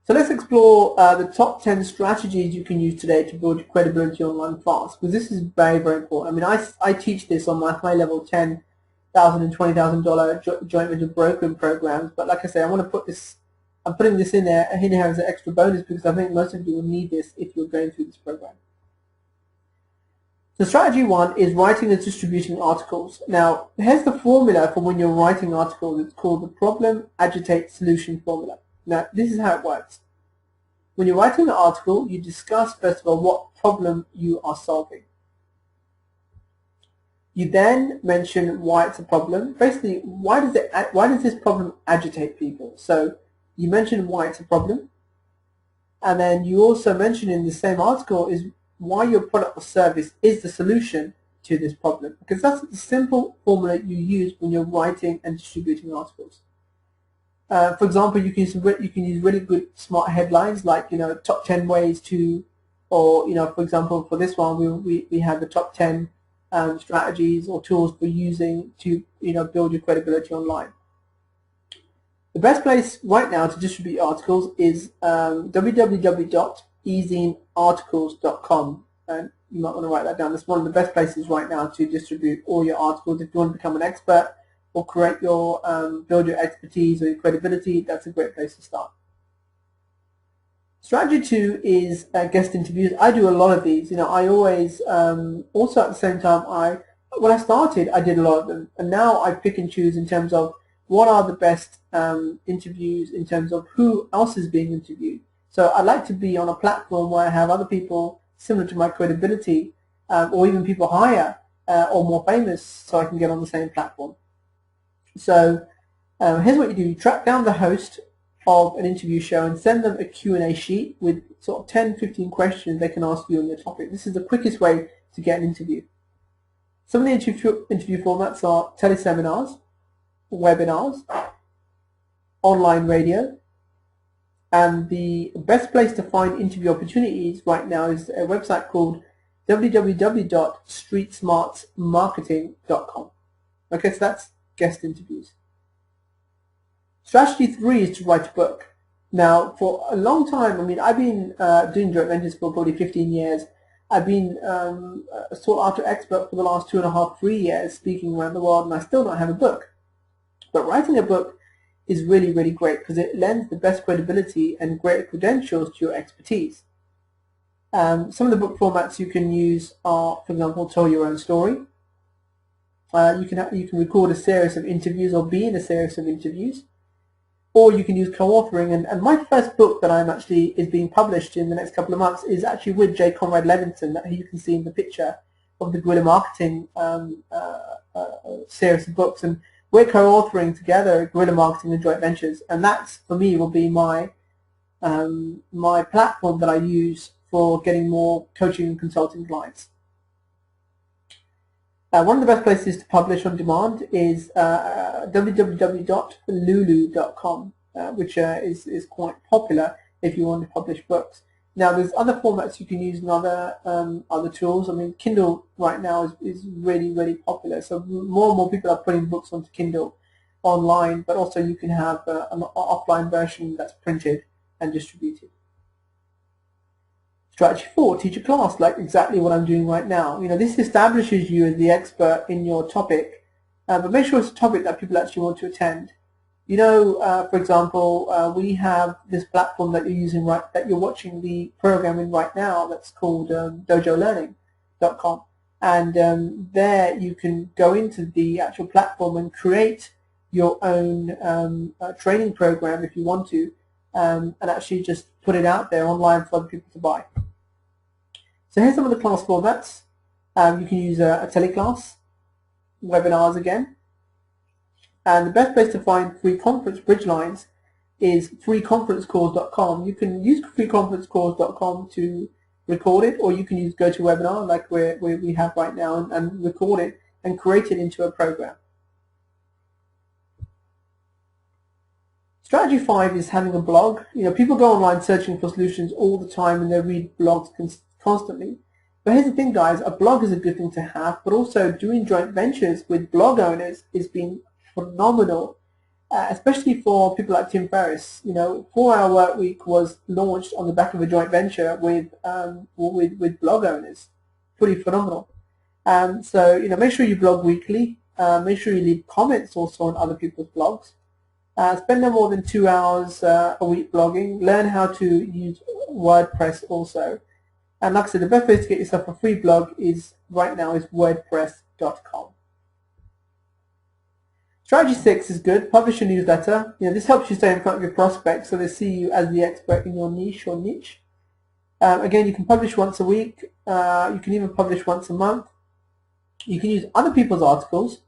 So let's explore the top 10 strategies you can use today to build your credibility online fast, because this is very, very important. I mean, I teach this on my high-level $10,000 and $20,000 joint venture brokering programs, but like I say, I want to put this, I'm putting this in there as an extra bonus because I think most of you will need this if you're going through this program. So strategy 1 is writing and distributing articles. Now, here's the formula for when you're writing articles. It's called the problem, agitate, solution formula. Now, this is how it works. When you're writing an article, you discuss, first of all, what problem you are solving. You then mention why it's a problem. Basically, why does this problem agitate people? So you mention why it's a problem, and then you also mention in the same article is why your product or service is the solution to this problem, because that's the simple formula you use when you're writing and distributing articles. For example, you can use really good smart headlines like top 10 ways to, or for example for this one we have the top 10 strategies or tools for using to build your credibility online. The best place right now to distribute articles is www.ezinearticles.com, and you might want to write that down. It's one of the best places right now to distribute all your articles. If you want to become an expert or create your build your expertise or your credibility, that's a great place to start. Strategy 2 is guest interviews. I do a lot of these. I always also at the same time when I started I did a lot of them, and now I pick and choose in terms of what are the best interviews in terms of who else is being interviewed. So I like to be on a platform where I have other people similar to my credibility, or even people higher or more famous, so I can get on the same platform. So here's what you do. You track down the host of an interview show and send them a Q&A sheet with sort of 10-15 questions they can ask you on your topic. This is the quickest way to get an interview. Some of the interview formats are teleseminars, webinars, online radio, and the best place to find interview opportunities right now is a website called www.streetsmartsmarketing.com. Okay, so that's guest interviews. Strategy 3 is to write a book. Now, for a long time, I've been doing joint ventures for probably 15 years, I've been a sought after expert for the last 2.5, 3 years speaking around the world, and I still don't have a book. But writing a book is really, really great because it lends the best credibility and greater credentials to your expertise. Some of the book formats you can use are, for example, tell your own story. You can record a series of interviews or be in a series of interviews, or you can use co-authoring. And my first book that is being published in the next couple of months is actually with J. Conrad Levinson, that you can see in the picture of the guerrilla marketing series of books. And we're co-authoring together guerrilla marketing and joint ventures, and that's, for me, will be my my platform that I use for getting more coaching and consulting clients. One of the best places to publish on demand is www.lulu.com, which is quite popular if you want to publish books. Now, there's other formats you can use in other tools. I mean, Kindle right now is really, really popular. So more and more people are putting books onto Kindle online, but also you can have an offline version that's printed and distributed. Strategy 4, teach a class, like exactly what I'm doing right now. This establishes you as the expert in your topic, but make sure it's a topic that people actually want to attend. For example, we have this platform that you're using that you're watching the program in right now that's called dojolearning.com, and there you can go into the actual platform and create your own training program if you want to, and actually just put it out there online for other people to buy. So here's some of the class formats. You can use a teleclass, webinars again, and the best place to find free conference bridge lines is freeconferencecalls.com. You can use freeconferencecalls.com to record it, or you can use GoToWebinar like we have right now and record it and create it into a program. Strategy 5 is having a blog. People go online searching for solutions all the time and they read blogs constantly. But here's the thing, guys, a blog is a good thing to have, but also doing joint ventures with blog owners has been phenomenal, especially for people like Tim Ferriss. 4-Hour Work Week was launched on the back of a joint venture with blog owners. Pretty phenomenal. So make sure you blog weekly. Make sure you leave comments also on other people's blogs. Spend no more than 2 hours a week blogging. Learn how to use WordPress also. And like I said, the best way to get yourself a free blog right now is wordpress.com. Strategy 6 is good. Publish a newsletter. This helps you stay in front of your prospects so they see you as the expert in your niche or niche. Again, you can publish once a week. You can even publish once a month. You can use other people's articles,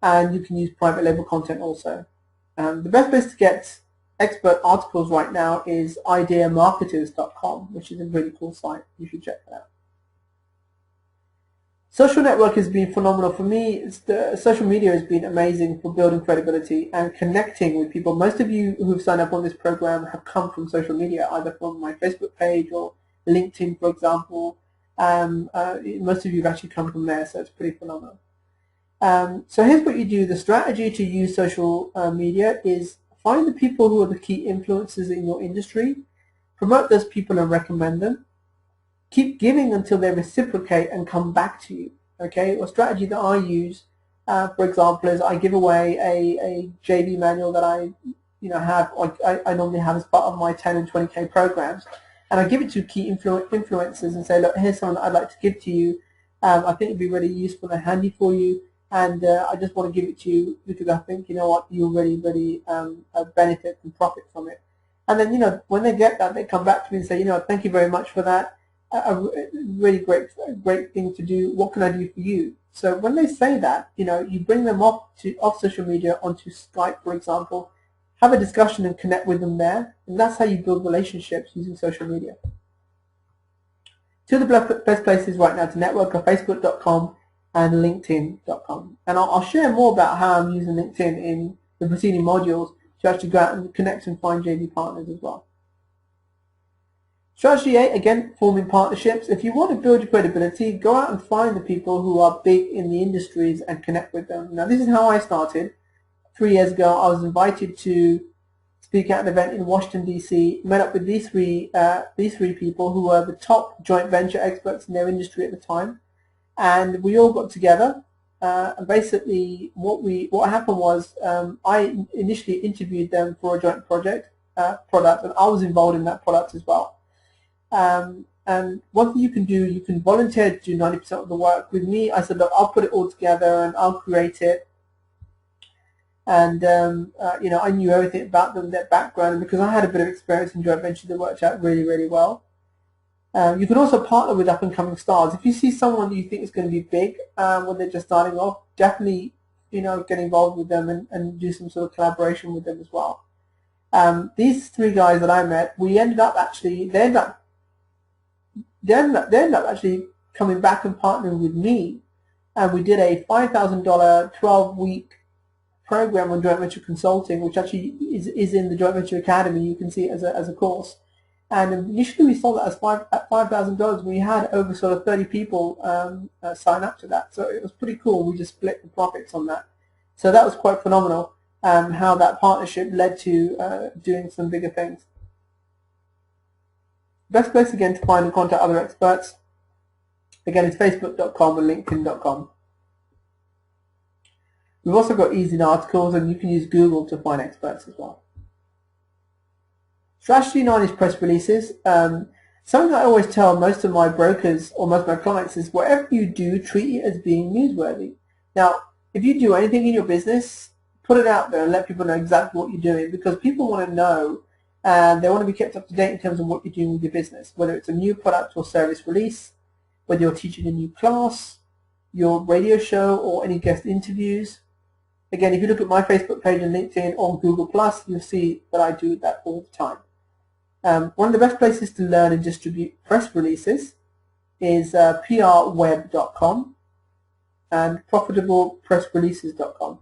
and you can use private label content also. The best place to get expert articles right now is ideamarketers.com, which is a really cool site. You should check that out. Social network has been phenomenal for me. Social media has been amazing for building credibility and connecting with people. Most of you who've signed up on this program have come from social media, either from my Facebook page or LinkedIn, for example. Most of you have actually come from there, so it's pretty phenomenal. So here's what you do. The strategy to use social media is find the people who are the key influencers in your industry, promote those people and recommend them. Keep giving until they reciprocate and come back to you. Okay, a strategy that I use, for example, is I give away a JV manual that I normally have as part of my 10 and 20K programs, and I give it to key influencers and say, look, here's something that I'd like to give to you. I think it'd be really useful and handy for you, and I just want to give it to you because I think, you'll really benefit and profit from it. And then, when they get that, they come back to me and say, thank you very much for that. A really great thing to do. What can I do for you? So when they say that, you bring them off social media onto Skype, for example, have a discussion and connect with them there, and that's how you build relationships using social media. Two of the best places right now to network are Facebook.com and LinkedIn.com, and I'll share more about how I'm using LinkedIn in the preceding modules to actually go out and connect and find JV partners as well. Strategy 8, again, forming partnerships. If you want to build your credibility, go out and find the people who are big in the industries and connect with them. Now, this is how I started. 3 years ago, I was invited to speak at an event in Washington DC, met up with these three people who were the top joint venture experts in their industry at the time, and we all got together. And basically, what happened was I initially interviewed them for a joint product, and I was involved in that product as well. And one thing you can do, you can volunteer to do 90% of the work. With me, I said, look, I'll put it all together and I'll create it. And I knew everything about them, their background, and because I had a bit of experience in joint ventures, it worked out really, really well. You can also partner with up-and-coming stars. If you see someone you think is going to be big when they're just starting off, definitely get involved with them and do some sort of collaboration with them as well. These three guys that I met, they ended up actually coming back and partnering with me, and we did a $5,000 12-week program on joint venture consulting, which actually is in the Joint Venture Academy. You can see it as a course. And initially we sold that at $5,000. We had over sort of 30 people sign up to that, so it was pretty cool. We just split the profits on that, so that was quite phenomenal. How that partnership led to doing some bigger things. Best place again to find and contact other experts, again, is facebook.com and linkedin.com. We've also got easy articles, and you can use Google to find experts as well. Strategy 9 is press releases. Something I always tell most of my brokers or most of my clients is whatever you do, treat it as being newsworthy. Now, if you do anything in your business, put it out there and let people know exactly what you're doing, because people want to know and they want to be kept up to date in terms of what you're doing with your business, whether it's a new product or service release, whether you're teaching a new class, your radio show, or any guest interviews. Again, if you look at my Facebook page and LinkedIn or Google+, you'll see that I do that all the time. One of the best places to learn and distribute press releases is prweb.com and profitablepressreleases.com.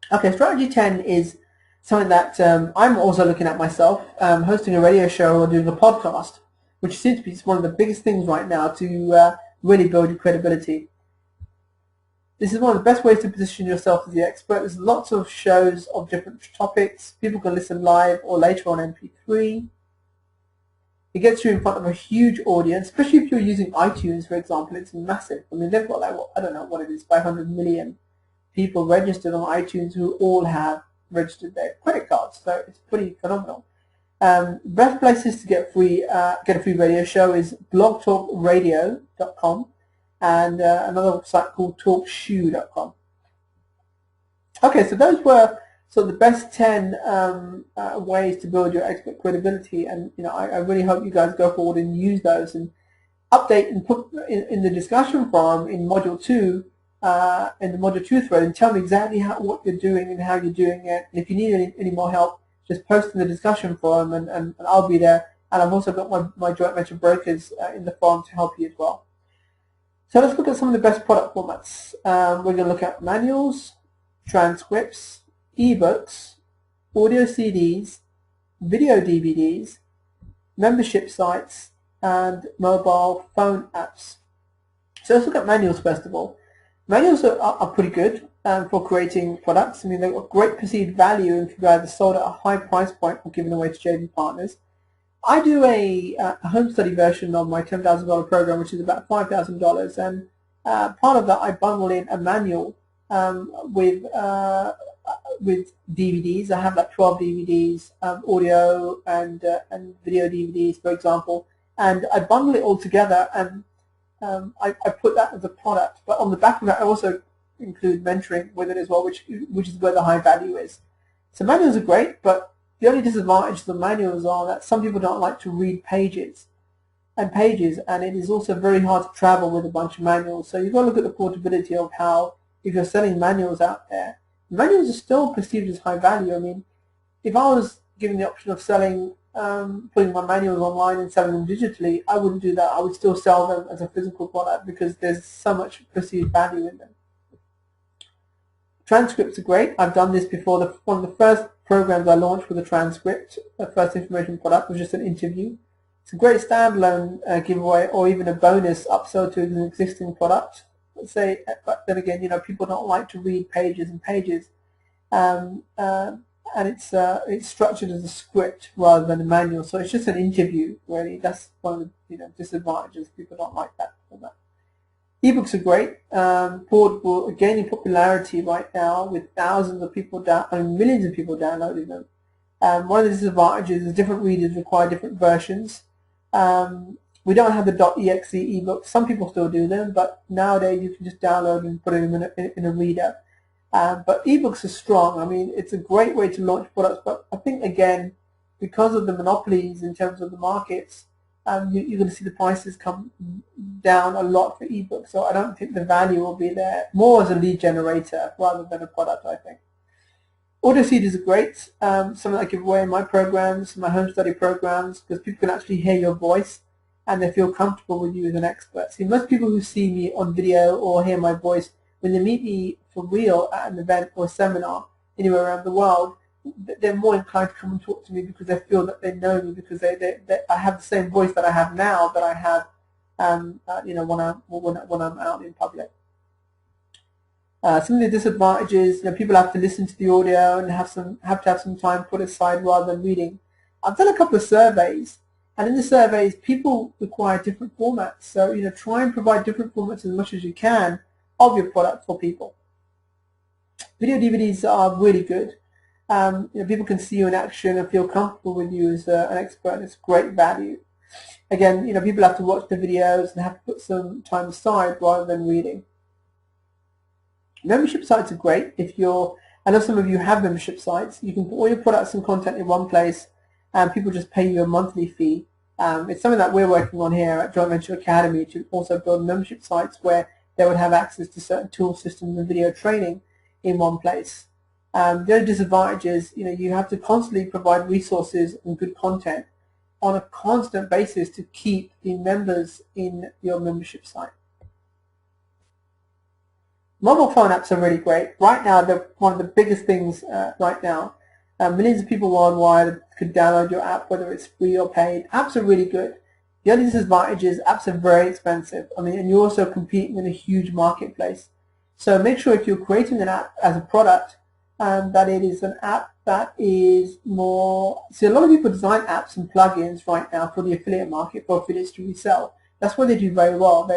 Okay, strategy 10 is something that I'm also looking at myself, hosting a radio show or doing a podcast, which seems to be one of the biggest things right now to really build your credibility. This is one of the best ways to position yourself as the expert. There's lots of shows of different topics. People can listen live or later on MP3. It gets you in front of a huge audience, especially if you're using iTunes, for example. It's massive. I mean, they've got like, I don't know what it is, 500 million people registered on iTunes who all have registered their credit cards. So it's pretty phenomenal. Best places to get a free radio show is blogtalkradio.com. and another site called talkshoe.com. Okay, so those were sort of the best 10 ways to build your expert credibility, and I really hope you guys go forward and use those and update and put in the discussion forum in module 2, in the module 2 thread, and tell me exactly what you're doing and how you're doing it. And if you need any more help, just post in the discussion forum, and I'll be there. And I've also got my joint venture brokers in the forum to help you as well. So let's look at some of the best product formats. We're going to look at manuals, transcripts, ebooks, audio CDs, video DVDs, membership sites, and mobile phone apps. So let's look at manuals first of all. Manuals are pretty good for creating products. I mean, they've got great perceived value and can be either sold at a high price point or given away to JV partners. I do a home study version of my $10,000 program, which is about $5,000, and part of that I bundle in a manual with DVDs. I have like 12 DVDs, audio and video DVDs, for example, and I bundle it all together, and I put that as a product. But on the back of that, I also include mentoring with it as well, which is where the high value is. So manuals are great, but the only disadvantage of the manuals are that some people don't like to read pages, and it is also very hard to travel with a bunch of manuals. So you've got to look at the portability of how, if you're selling manuals out there, manuals are still perceived as high value. I mean, if I was given the option of selling, putting my manuals online and selling them digitally, I wouldn't do that. I would still sell them as a physical product because there's so much perceived value in them. Transcripts are great. I've done this before. One of the first programs I launched with a transcript, the first information product, was just an interview. It's a great standalone giveaway, or even a bonus upsell to an existing product. Let's say, but then again, people don't like to read pages and pages. and it's structured as a script rather than a manual. So it's just an interview, really. That's one of the disadvantages. People don't like that format. Ebooks are great. Are gaining popularity right now with thousands of people millions of people downloading them. One of the disadvantages is different readers require different versions. We don't have the .exe ebook. Some people still do them, but nowadays you can just download and put them in a reader. But ebooks are strong. I mean, it's a great way to launch products, but I think, again, because of the monopolies in terms of the markets, you're going to see the prices come down a lot for ebooks. So I don't think the value will be there, more as a lead generator rather than a product, I think. Audio CDs are great, something I give away in my programs, my home study programs, because people can actually hear your voice and they feel comfortable with you as an expert. See, most people who see me on video or hear my voice, when they meet me for real at an event or seminar anywhere around the world, they're more inclined to come and talk to me because they feel that they know me, because I have the same voice that I have now that I have when I'm out in public. Some of the disadvantages, people have to listen to the audio and have to have some time put aside rather than reading. I've done a couple of surveys, and in the surveys, people require different formats. So try and provide different formats as much as you can of your product for people. Video DVDs are really good. People can see you in action and feel comfortable with you as an expert. It's great value. Again, people have to watch the videos and have to put some time aside rather than reading. Membership sites are great. I know some of you have membership sites. You can put all your products and content in one place, and people just pay you a monthly fee. It's something that we're working on here at Joint Venture Academy, to also build membership sites where they would have access to certain tool systems and video training in one place. The other disadvantage is, you have to constantly provide resources and good content on a constant basis to keep the members in your membership site. Mobile phone apps are really great. Right now, they're one of the biggest things right now. Millions of people worldwide could download your app, whether it's free or paid. Apps are really good. The only disadvantage is apps are very expensive. And you're also competing in a huge marketplace. So make sure if you're creating an app as a product, that it is an app that is more... See, a lot of people design apps and plugins right now for the affiliate market, for affiliates to resell. That's what they do very well.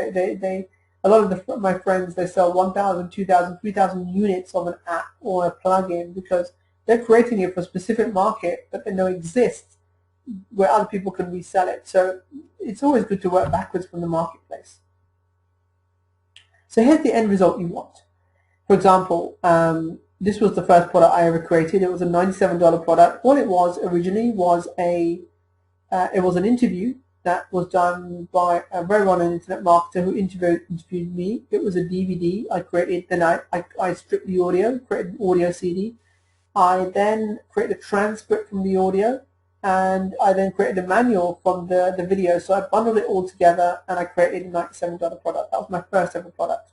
A lot of my friends, they sell 1,000, 2,000, 3,000 units of an app or a plugin because they're creating it for a specific market that they know exists where other people can resell it. So it's always good to work backwards from the marketplace. So here's the end result you want. For example, this was the first product I ever created. It was a $97 product. All it was originally was it was an interview that was done by a very well-known internet marketer who interviewed me. It was a DVD I created. Then I stripped the audio, created an audio CD. I then created a transcript from the audio, and I then created a manual from the video. So I bundled it all together, and I created a $97 product. That was my first ever product.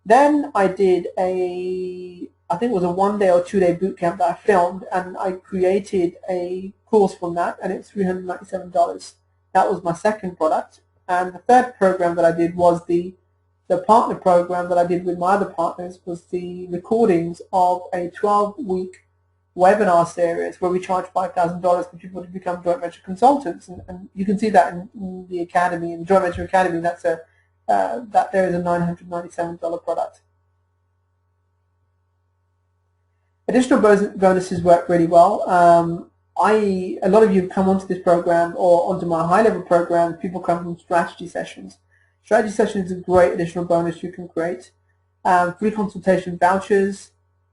Then I did I think it was a 1-day or 2-day boot camp that I filmed, and I created a course from that, and it's $397. That was my second product. And the third program that I did was the partner program that I did with my other partners, was the recordings of a 12-week webinar series where we charge $5,000 for people to become joint venture consultants. And you can see that in the academy, in Joint Venture Academy. That there is a $997 product. Additional bonuses work really well. A lot of you have come onto this program or onto my high-level program. People come from strategy sessions. Strategy sessions is a great additional bonus you can create. Free consultation vouchers,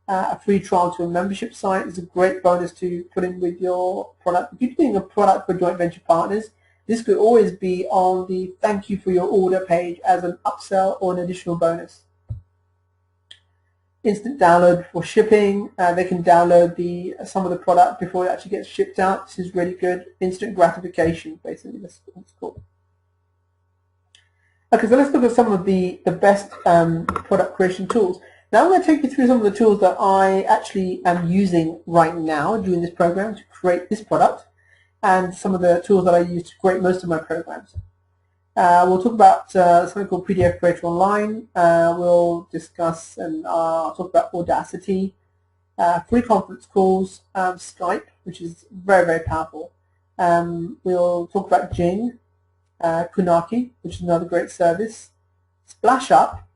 a free trial to a membership site is a great bonus to put in with your product. If you're doing a product for joint venture partners, this could always be on the thank you for your order page as an upsell or an additional bonus. Instant download before shipping. They can download some of the product before it actually gets shipped out. This is really good. Instant gratification, basically, that's what it's called. Okay, so let's look at some of the best product creation tools. Now I'm going to take you through some of the tools that I actually am using right now during this program to create this product, and some of the tools that I use to create most of my programs. We'll talk about something called PDF Creator Online. We'll discuss and talk about Audacity. free conference calls, Skype, which is very, very powerful. We'll talk about Jing, Kunaki, which is another great service, Splash Up,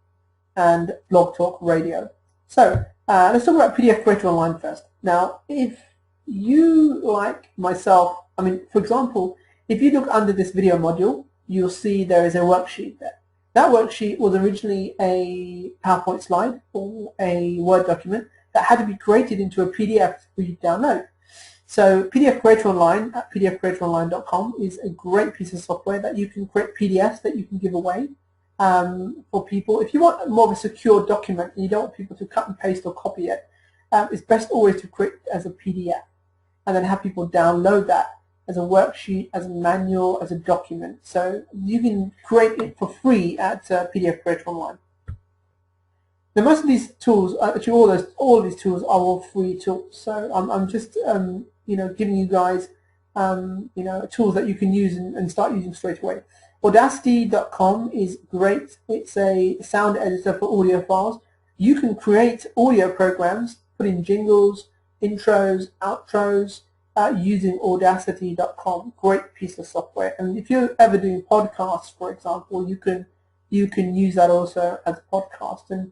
and Blog Talk Radio. So let's talk about PDF Creator Online first. Now, if you, like myself, I mean, for example, if you look under this video module, you'll see there is a worksheet there. That worksheet was originally a PowerPoint slide or a Word document that had to be created into a PDF for you to download. So PDF Creator Online at pdfcreatoronline.com is a great piece of software that you can create PDFs that you can give away for people. If you want more of a secure document and you don't want people to cut and paste or copy it, it's best always to create it as a PDF and then have people download that as a worksheet, as a manual, as a document. So you can create it for free at PDF Creator Online. Now, most of these tools, actually all of these tools are all free tools. So I'm just giving you guys tools that you can use and start using straight away. Audacity.com is great. It's a sound editor for audio files. You can create audio programs, put in jingles, intros, outros, using Audacity.com. Great piece of software. And if you're ever doing podcasts, for example, you can use that also as a podcast. And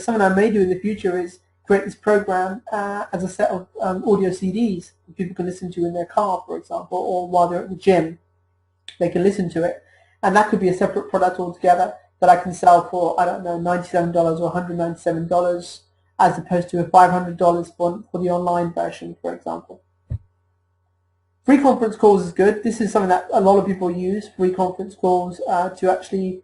something I may do in the future is create this program as a set of audio CDs that people can listen to in their car, for example, or while they're at the gym. They can listen to it, and that could be a separate product altogether that I can sell for, I don't know, $97 or $197 as opposed to $500 for the online version, for example. Free conference calls is good. This is something that a lot of people use, free conference calls, to actually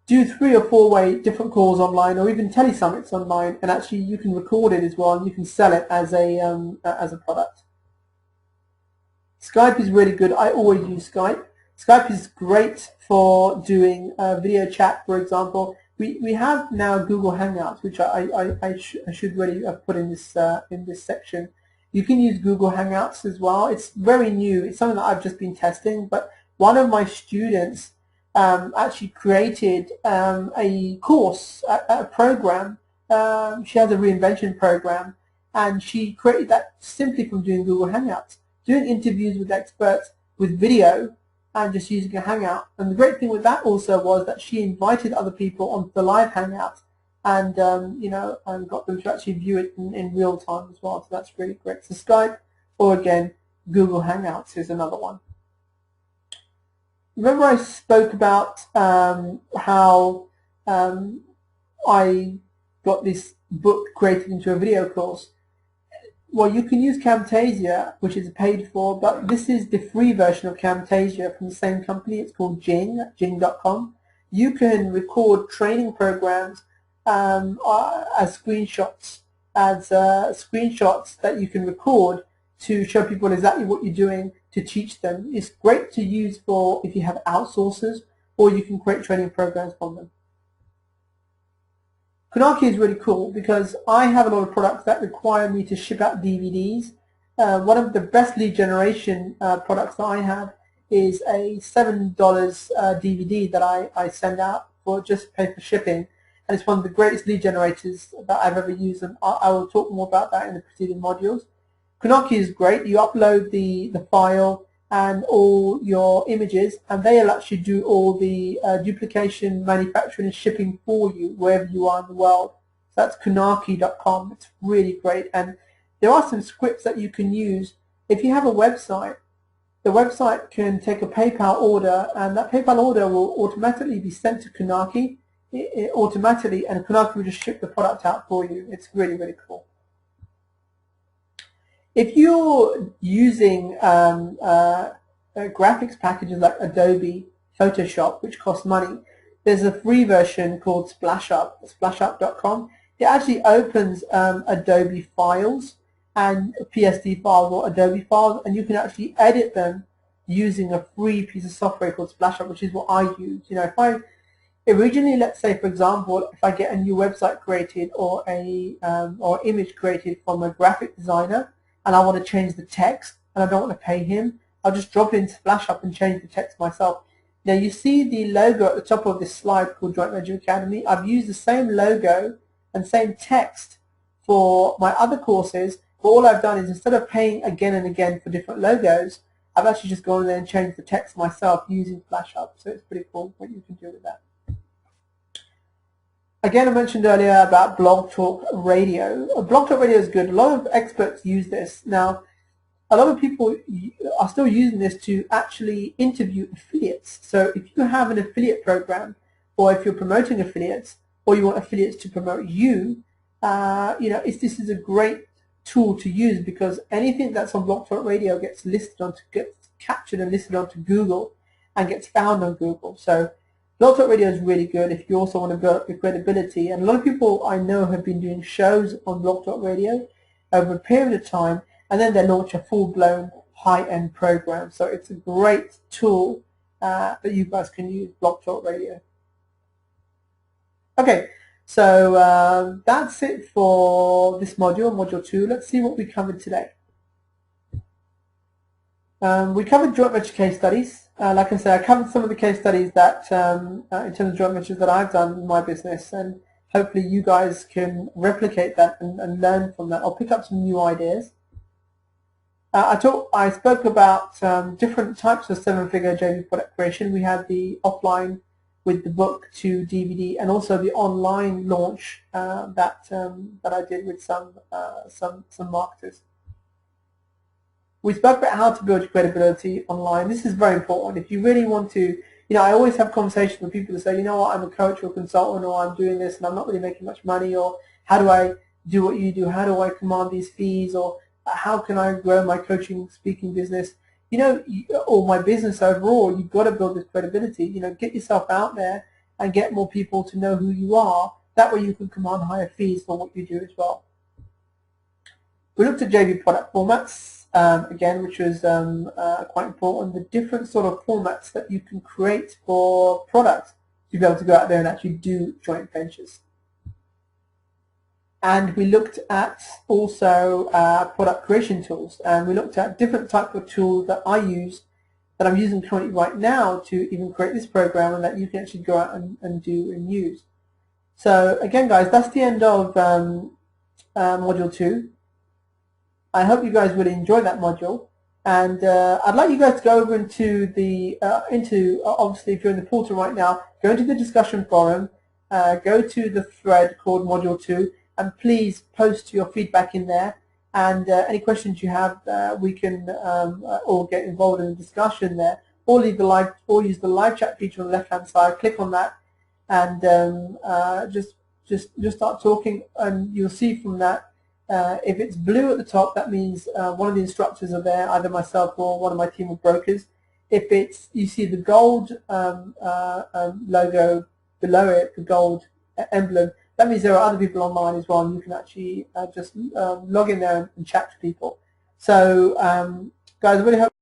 do 3 or 4-way different calls online, or even telesummits online, and actually you can record it as well, and you can sell it as a product. Skype is really good. I always use Skype. Skype is great for doing video chat, for example. We have now Google Hangouts, which I should really have put in this section. You can use Google Hangouts as well. It's very new. It's something that I've just been testing, but one of my students actually created a course, a program. She has a reinvention program, and she created that simply from doing Google Hangouts, doing interviews with experts with video and just using a Hangout. And the great thing with that also was that she invited other people onto the live Hangout and and got them to actually view it in real time as well. So that's really great. So Skype, or again, Google Hangouts is another one. Remember I spoke about how I got this book created into a video course? Well, you can use Camtasia, which is paid for, but this is the free version of Camtasia from the same company. It's called Jing, jing.com. You can record training programs as screenshots, that you can record to show people exactly what you're doing, to teach them. It's great to use for if you have outsourcers, or you can create training programs from them. Kunaki is really cool because I have a lot of products that require me to ship out DVDs. One of the best lead generation products that I have is a $7 DVD that I send out for just pay for shipping, and it's one of the greatest lead generators that I've ever used, and I will talk more about that in the preceding modules. Kunaki is great. You upload the file and all your images, and they'll actually do all the duplication, manufacturing, and shipping for you wherever you are in the world. So that's Kunaki.com. It's really great, and there are some scripts that you can use. If you have a website, the website can take a PayPal order, and that PayPal order will automatically be sent to Kunaki automatically, and Kunaki will just ship the product out for you. It's really, really cool. If you're using graphics packages like Adobe Photoshop, which costs money, there's a free version called SplashUp, splashup.com. It actually opens Adobe files and PSD files or Adobe files, and you can actually edit them using a free piece of software called SplashUp, which is what I use. If I originally, let's say, for example, if I get a new website created or or image created from a graphic designer, and I want to change the text, and I don't want to pay him, I'll just drop it into SplashUp and change the text myself. Now you see the logo at the top of this slide called Joint Venture Academy. I've used the same logo and same text for my other courses, but all I've done is instead of paying again and again for different logos, I've actually just gone in there and changed the text myself using FlashHub. So it's pretty cool what you can do with that. Again, I mentioned earlier about Blog Talk Radio. Blog Talk Radio is good. A lot of experts use this. Now, a lot of people are still using this to actually interview affiliates. So if you have an affiliate program, or if you're promoting affiliates, or you want affiliates to promote you, this is a great tool to use, because anything that's on Blog Talk Radio gets captured and listed onto Google and gets found on Google. So Blog Talk Radio is really good if you also want to build up your credibility. And a lot of people I know have been doing shows on Blog Talk Radio over a period of time, and then they launch a full-blown high-end program. So it's a great tool that you guys can use, Blog Talk Radio. Okay, so that's it for this module, Module 2. Let's see what we covered today. We covered joint venture case studies. Like I said, I covered some of the case studies that, in terms of joint ventures that I've done in my business, and hopefully you guys can replicate that and learn from that, or pick up some new ideas. I spoke about different types of seven-figure JV product creation. We had the offline with the book to DVD, and also the online launch that I did with some marketers. We spoke about how to build your credibility online. This is very important. If you really want to, I always have conversations with people that say, you know what, I'm a coach or a consultant, or I'm doing this and I'm not really making much money, or how do I do what you do? How do I command these fees? Or how can I grow my coaching, speaking business? Or my business overall. You've got to build this credibility. Get yourself out there and get more people to know who you are. That way you can command higher fees for what you do as well. We looked at JV product formats. Again, which was quite important, the different sort of formats that you can create for products to be able to go out there and actually do joint ventures. And we looked at also product creation tools, and we looked at different types of tools that I use, that I'm using currently right now to even create this program, and that you can actually go out and do and use. So again, guys, that's the end of Module 2. I hope you guys really enjoy that module, and I'd like you guys to go over into obviously if you're in the portal right now, go into the discussion forum, go to the thread called Module 2, and please post your feedback in there, and any questions you have, we can all get involved in the discussion there, or use the live chat feature on the left hand side. Click on that, and just start talking, and you'll see from that. If it's blue at the top, that means one of the instructors are there, either myself or one of my team of brokers. If you see the gold logo below it, the gold emblem, that means there are other people online as well, and you can actually just log in there and chat to people. So, guys, I really hope